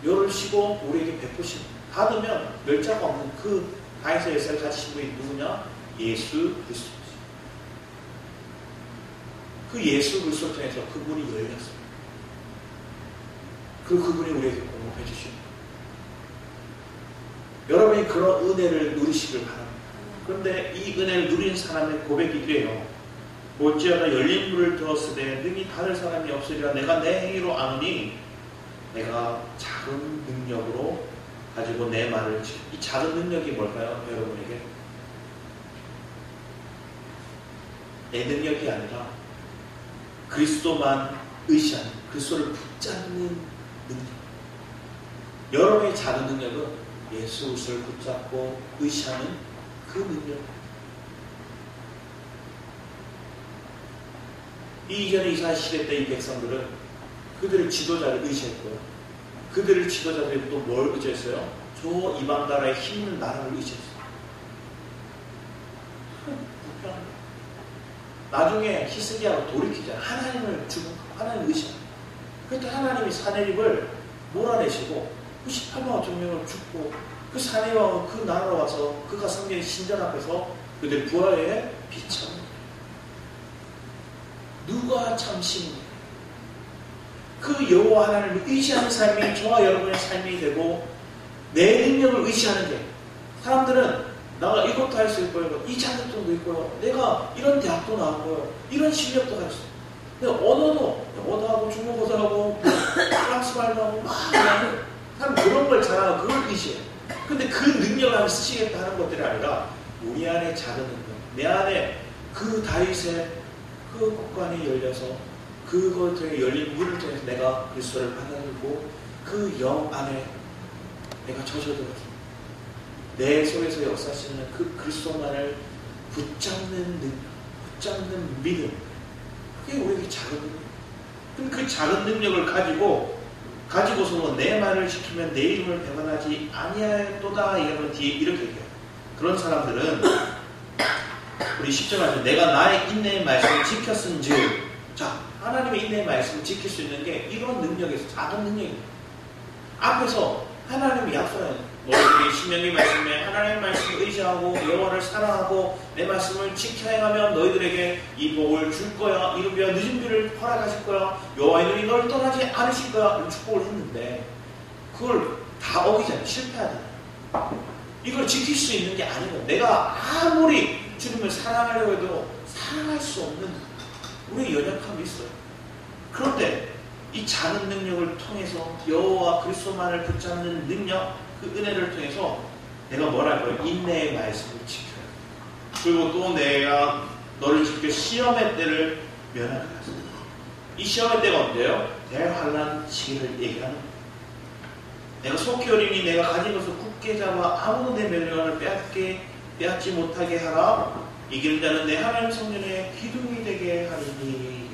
열을 쉬고 우리에게 베푸시고 닫으면 열자가 없는 그 다윗의 열쇠를 가지신 분이 누구냐? 예수 그리스도죠. 그 예수 그리스도 통해서 그분이 열렸어요. 그분이 우리에게 공급해 주시고 여러분이 그런 은혜를 누리시길 바랍니다. 그런데 이 은혜를 누린 사람의 고백이 이래요. 볼지어다 열린 문을 두었으되 능히 닫을 사람이 없으리라. 내가 내 행위로 아노니 내가 작은 능력으로 가지고 내 말을 지켜. 이 작은 능력이 뭘까요? 여러분에게 내 능력이 아니라 그리스도만 의지하는, 그리스도를 붙잡는 능력. 여러분의 작은 능력은 예수 그리스도를 붙잡고 의지하는 그 능력. 이전에 이스라엘 시대 때 이 백성들은 그들의 지도자를 의지했고요. 그들의 지도자들이 또 뭘 의지했어요? 저 이방 나라의 힘있는 나라를 의지했어요. 불편합니다. 나중에 히스기야가 돌이키자. 하나님을 주고 하나님을 의지합니다. 그때 하나님이 사내립을 몰아내시고 98만 5천 명을 죽고 그 사내와 그 나라로 와서 그가 성경의 신전 앞에서 그들 부활의 빛을 누가 참신 그 여호와 하나님을 의지하는 삶이 저와 여러분의 삶이 되고 내 능력을 의지하는 게 사람들은 나가 이것도 할 수 있고요. 이 자격증도 있고요. 내가 이런 대학도 나왔고요. 이런 실력도 할 수 있어요. 근데 언어하고 중국어도 프랑스 말도 하고 막 사람 그런 걸 잘하고 그걸 의지해. 근데 그 능력을 하면 쓰시겠다 하는 것들이 아니라 우리 안에 작은 능력, 내 안에 그 다윗의 그 곳간이 열려서 그걸 통해 열린 문을 통해서 내가 그리스도를 받아들고 그 영 안에 내가 젖어들어서 내 속에서 역사하시는 그 그리스도만을 붙잡는 능력, 붙잡는 믿음, 그게 우리에게 작은 능력. 그럼 그 작은 능력을 가지고서 내 말을 지키면 내 이름을 배반하지 아니하였도다. 이런 뒤에 이렇게 얘기해요. 그런 사람들은 우리 10절 말씀, 내가 나의 인내의 말씀을 지켰은즉. 자, 하나님의 인내의 말씀을 지킬 수 있는 게 이런 능력에서 작은 능력입니다. 앞에서 하나님이 약속하는 너희들이 신명기 말씀에 하나님의 말씀을 의지하고 여호와를 사랑하고 내 말씀을 지켜 행하면 너희들에게 이 복을 줄 거야. 이루며 늦은 비를 허락하실 거야. 여호와의 눈이 너를 떠나지 않으실 거야. 이런 축복을 했는데 그걸 다 어기잖아요. 실패하잖아요. 이걸 지킬 수 있는 게 아니고 내가 아무리 주님을 사랑하려고 해도 사랑할 수 없는 우리의 연약함이 있어요. 그런데 이 작은 능력을 통해서 여호와 그리스도만을 붙잡는 능력, 그 은혜를 통해서 내가 뭘 할 거예요? 인내의 말씀을 지켜요. 그리고 또 내가 너를 지켜 시험의 때를 면하게 하십니다. 이 시험의 때가 언제요? 대환란 시기를 얘기하는 거예요. 내가 속히 어리니 내가 가진 것을 굳게 잡아 아무도 내 명령을 빼앗지 못하게 하라. 이기는 자는 내 하나님 성전의 기둥이 되게 하리니.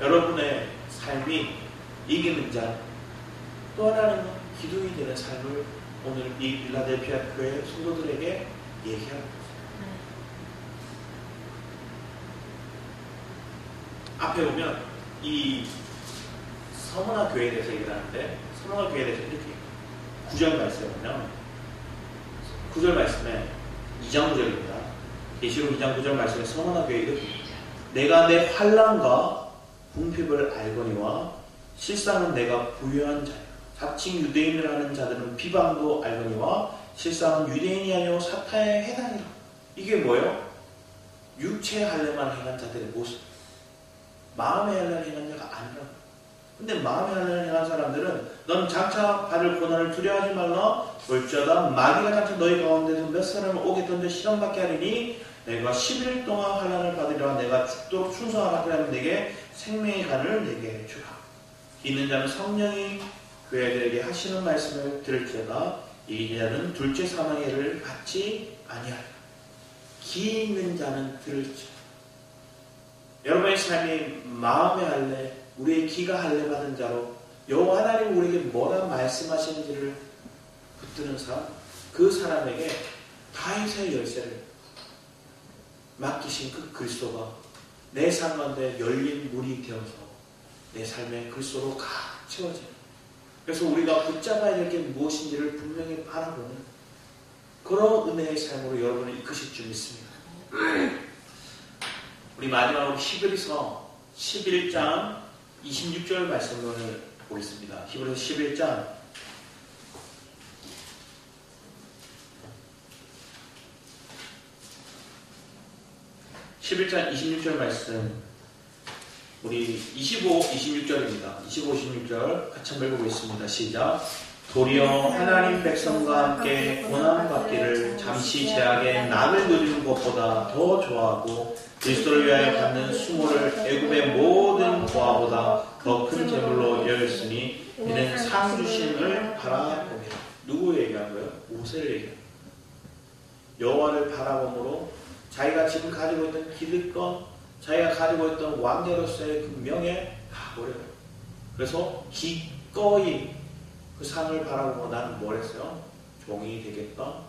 여러분의 삶이 이기는 자, 또 하나는 기둥이 되는 삶을 오늘 이 빌라델피아 교회 성도들에게 얘기하고 있습니다. 앞에 보면 이 서문화 교회에 대해서 얘기를 하는데 서문화 교회에 대해서 이렇게 얘기해요. 9절 말씀이면 9절 말씀에 2장 9절입니다. 계시록 2장 9절 말씀에 선언하게 이렇게 내가 내 환난과 궁핍을 알거니와 실상은 내가 부유한 자야. 자칭 유대인을 하는 자들은 비방도 알거니와 실상은 유대인이 아니오 사탄에 해당이라. 이게 뭐예요? 육체 할례만 행한 자들의 모습. 마음의 할례를 행한 자가 아니라. 근데 마음의 할례를 행한 사람들은 넌 장차 받을 고난을 두려워하지 말라. 볼지어다 마귀가 장차 너희 가운데서 몇 사람을 오게 던져 시험받게 하리니 내가 10일 동안 환난을 받으리라. 내가 죽도록 충성하라. 그러면 내게 생명의 간을 내게 주라. 있는 자는 성령이 교회들에게 하시는 말씀을 들을지어다 이 자는 둘째 사망의 해를 받지 아니하리라. 기 있는 자는 들을지어다. 여러분의 삶이 마음의 할례, 우리의 기가 할례 받은 자로 여호와 하나님 우리에게 뭐라 말씀하시는지를 붙드는 사람, 그 사람에게 다윗의 열쇠를 맡기신 그 그리스도가 내 삶 가운데 열린 문이 되어서 내 삶의 그리스도로 가득 채워집니다. 그래서 우리가 붙잡아야 될 게 무엇인지를 분명히 바라보는 그런 은혜의 삶으로 여러분을 이끄실 줄 믿습니다. 우리 마지막으로 히브리서 11장 26절 말씀을 보겠습니다. 히브리서 11장 26절 말씀 우리 25, 26절입니다. 25, 26절 같이 한번 읽어보겠습니다. 시작. 도리어 하나님 백성과 함께 고난받기를 잠시 제약에 낙을 누리는 것보다 더 좋아하고 그리스도를 위하여 받는 수모를 애굽의 모든 고아보다 더 큰 제물로 여겼으니 이는 상 주심을 바라보며. 누구 얘기한 거예요? 모세를 얘기한 거예요. 여호와를 바라봄으로 자기가 지금 가지고 있던 기득권, 자기가 가지고 있던 왕자로서의 그 명예 다 버려요. 그래서 기꺼이 그 상을 바라보고 나는 뭘 했어요? 종이 되겠다.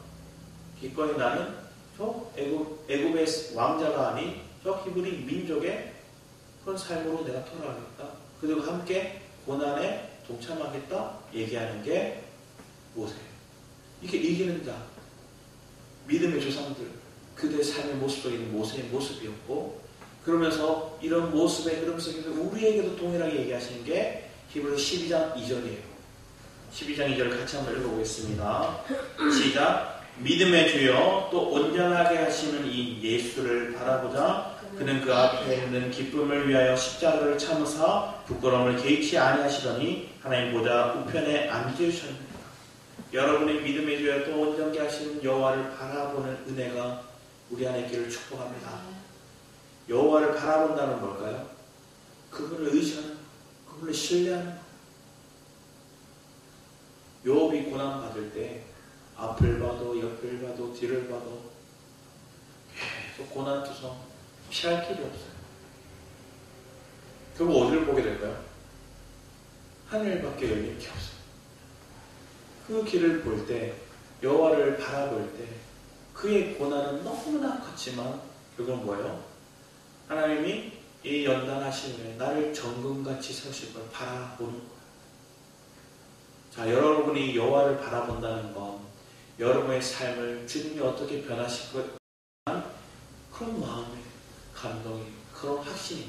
기꺼이 나는 저 애굽의 왕자가 아닌 저 히브리 민족의 그런 삶으로 내가 돌아가겠다. 그리고 함께 고난에 동참하겠다. 얘기하는 게 모세예요. 이게 이기는 자, 믿음의 조상들, 그들의 삶의 모습 속에 있는 모세의 모습이었고, 그러면서 이런 모습의 흐름 속에서 우리에게도 동일하게 얘기하시는 게 히브리서 12장 2절이에요. 12장 2절 같이 한번 읽어보겠습니다. 시작. 믿음의 주여 또 온전하게 하시는 이 예수를 바라보자. 그는 그 앞에 있는 기쁨을 위하여 십자가를 참으사 부끄러움을 개의치 아니하시더니 하나님 보좌 우편에 앉으셨느니라. 여러분의 믿음의 주여 또 온전하게 하시는 여호와를 바라보는 은혜가 우리 안에 있기를 축복합니다. 여호와를 바라본다는 뭘까요? 그분을 의지하는, 그분을 신뢰하는 것. 욥이 고난 받을 때 앞을 봐도 옆을 봐도 뒤를 봐도 계속 고난투성 피할 길이 없어요. 결국 어디를 보게 될까요? 하늘밖에 열린 게 없어요. 그 길을 볼 때, 여호와를 바라볼 때 그의 고난은 너무나 컸지만 그건 뭐예요? 하나님이 이 연단하시는 나를 정금같이 세우실 걸 바라보는 거예요. 자, 여러분이 여호와를 바라본다는 건 여러분의 삶을 주님이 어떻게 변하실 것, 그런 마음의 감동이, 그런 확신이.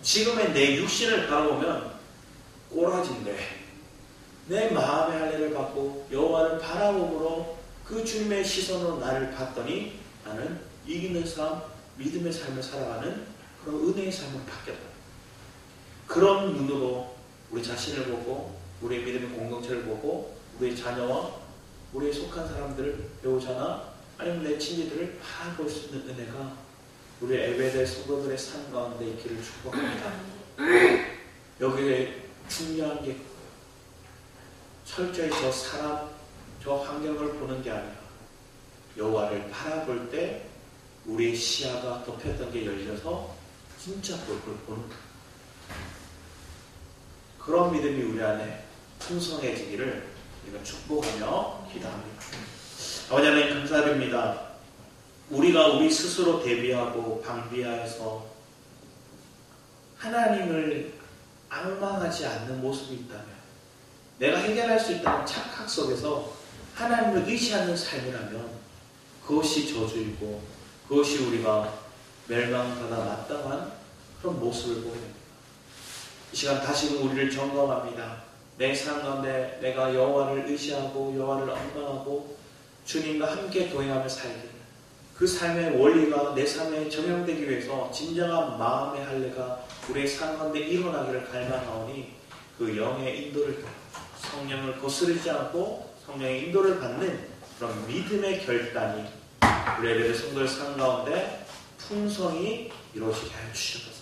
지금의 내 육신을 바라보면 꼬라진데 내 마음의 할례를 받고 여호와를 바라봄으로 그 주님의 시선으로 나를 봤더니 나는 이기는 삶, 믿음의 삶을 살아가는 그런 은혜의 삶을 바뀌었다. 그런 눈으로 우리 자신을 보고 우리의 믿음의 공동체를 보고 우리의 자녀와 우리의 속한 사람들을, 배우자나 아니면 내 친지들을 바라볼 수 있는 은혜가 우리 에베레 성도들의 삶 가운데 있기를 축복합니다. 여기에 중요한 게 철저히 저 사람, 저 환경을 보는 게 아니라 여호와를 바라볼 때 우리의 시야가 덮였던 게 열려서 진짜 그걸 보는 거예요. 그런 믿음이 우리 안에 풍성해지기를 우리가 축복하며 기도합니다. 아버지 하나님 감사드립니다. 우리가 우리 스스로 대비하고 방비하여서 하나님을 앙망하지 않는 모습이 있다면 내가 해결할 수 있다는 착각 속에서 하나님을 의지하는 삶이라면 그것이 저주이고 그것이 우리가 멸망받아 마땅한 그런 모습을 보게 됩니다. 이 시간 다시금 우리를 점검합니다. 내 삶 가운데 내가 여호와를 의지하고 여호와를 언망하고 주님과 함께 동행하며 살기를, 그 삶의 원리가 내 삶에 적용되기 위해서 진정한 마음의 할례가 우리의 삶 가운데 일어나기를 갈망하오니 그 영의 인도를 따라 성령을 거스르지 않고 성령의 인도를 받는 그런 믿음의 결단이 우리 예배의 성도의 삶 가운데 풍성히 이루어지게 하여 주셔서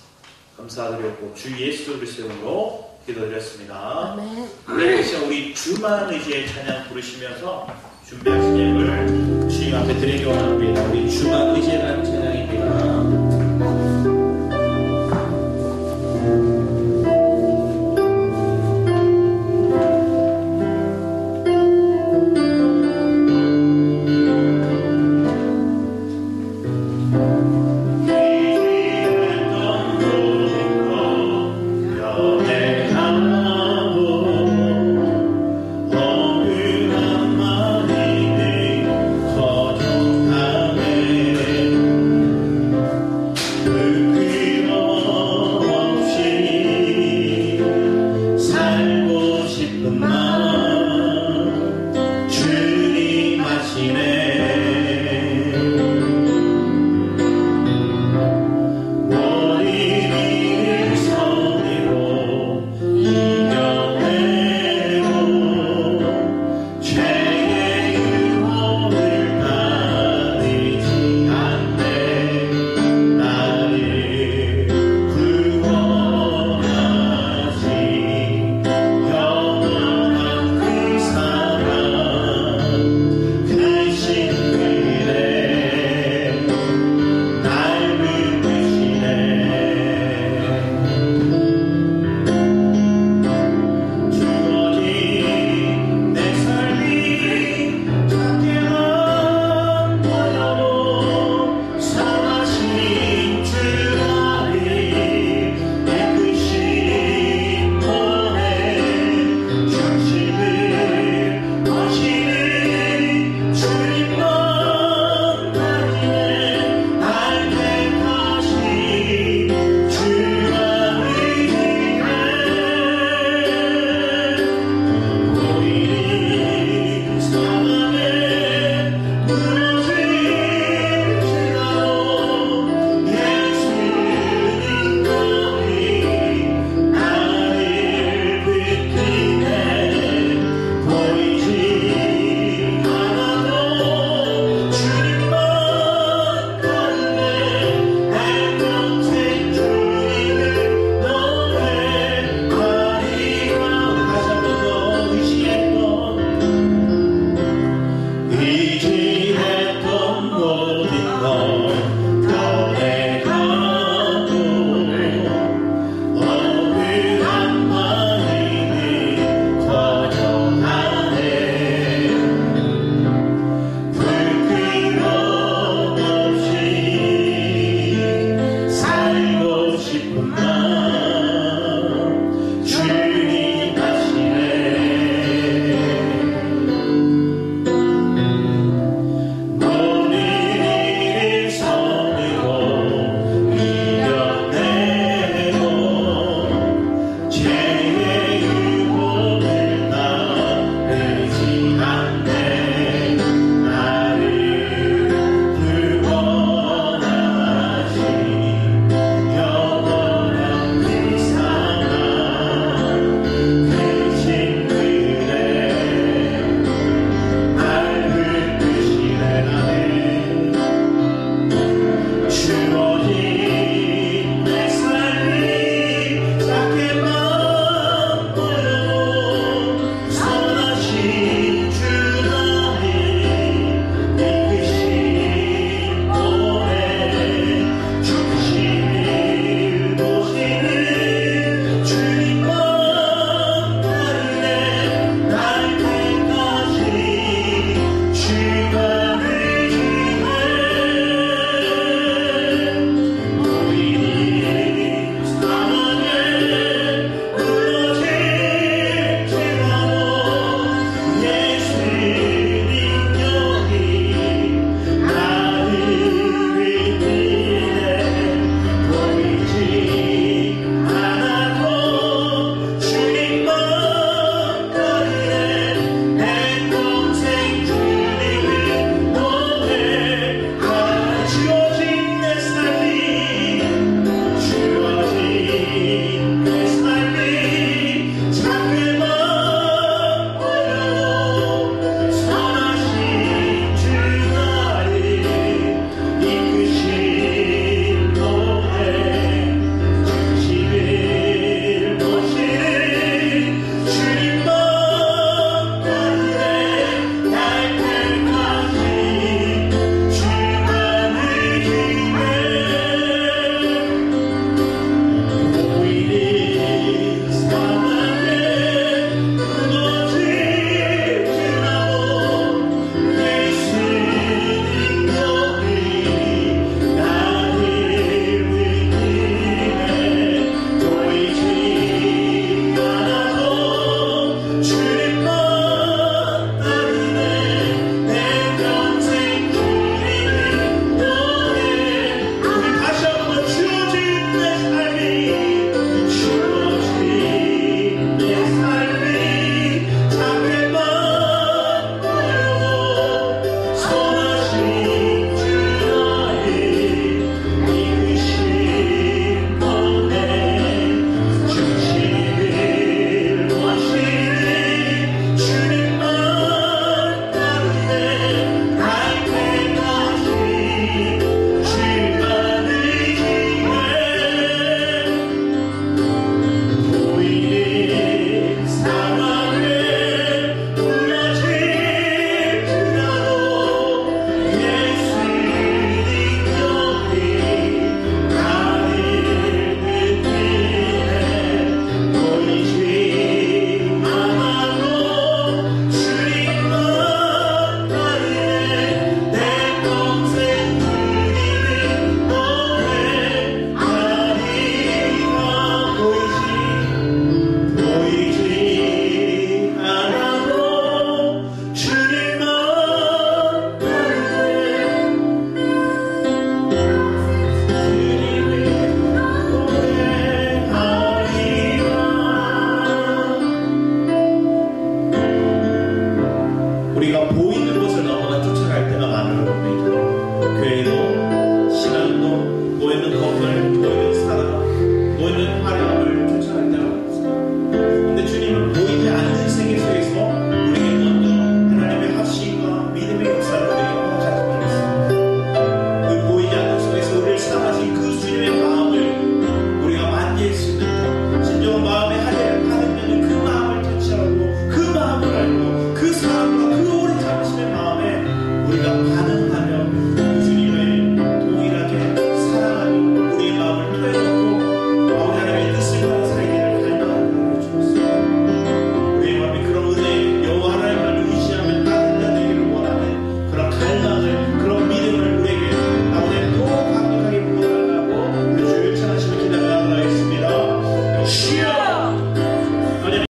감사드렸고 주 예수 그리스도의 이름으로 기도드렸습니다. 아멘. 우리 주만 의지의 찬양 부르시면서 준비하신 예물을 주님 앞에 드리기 원합니다. 우리 주만 의지라는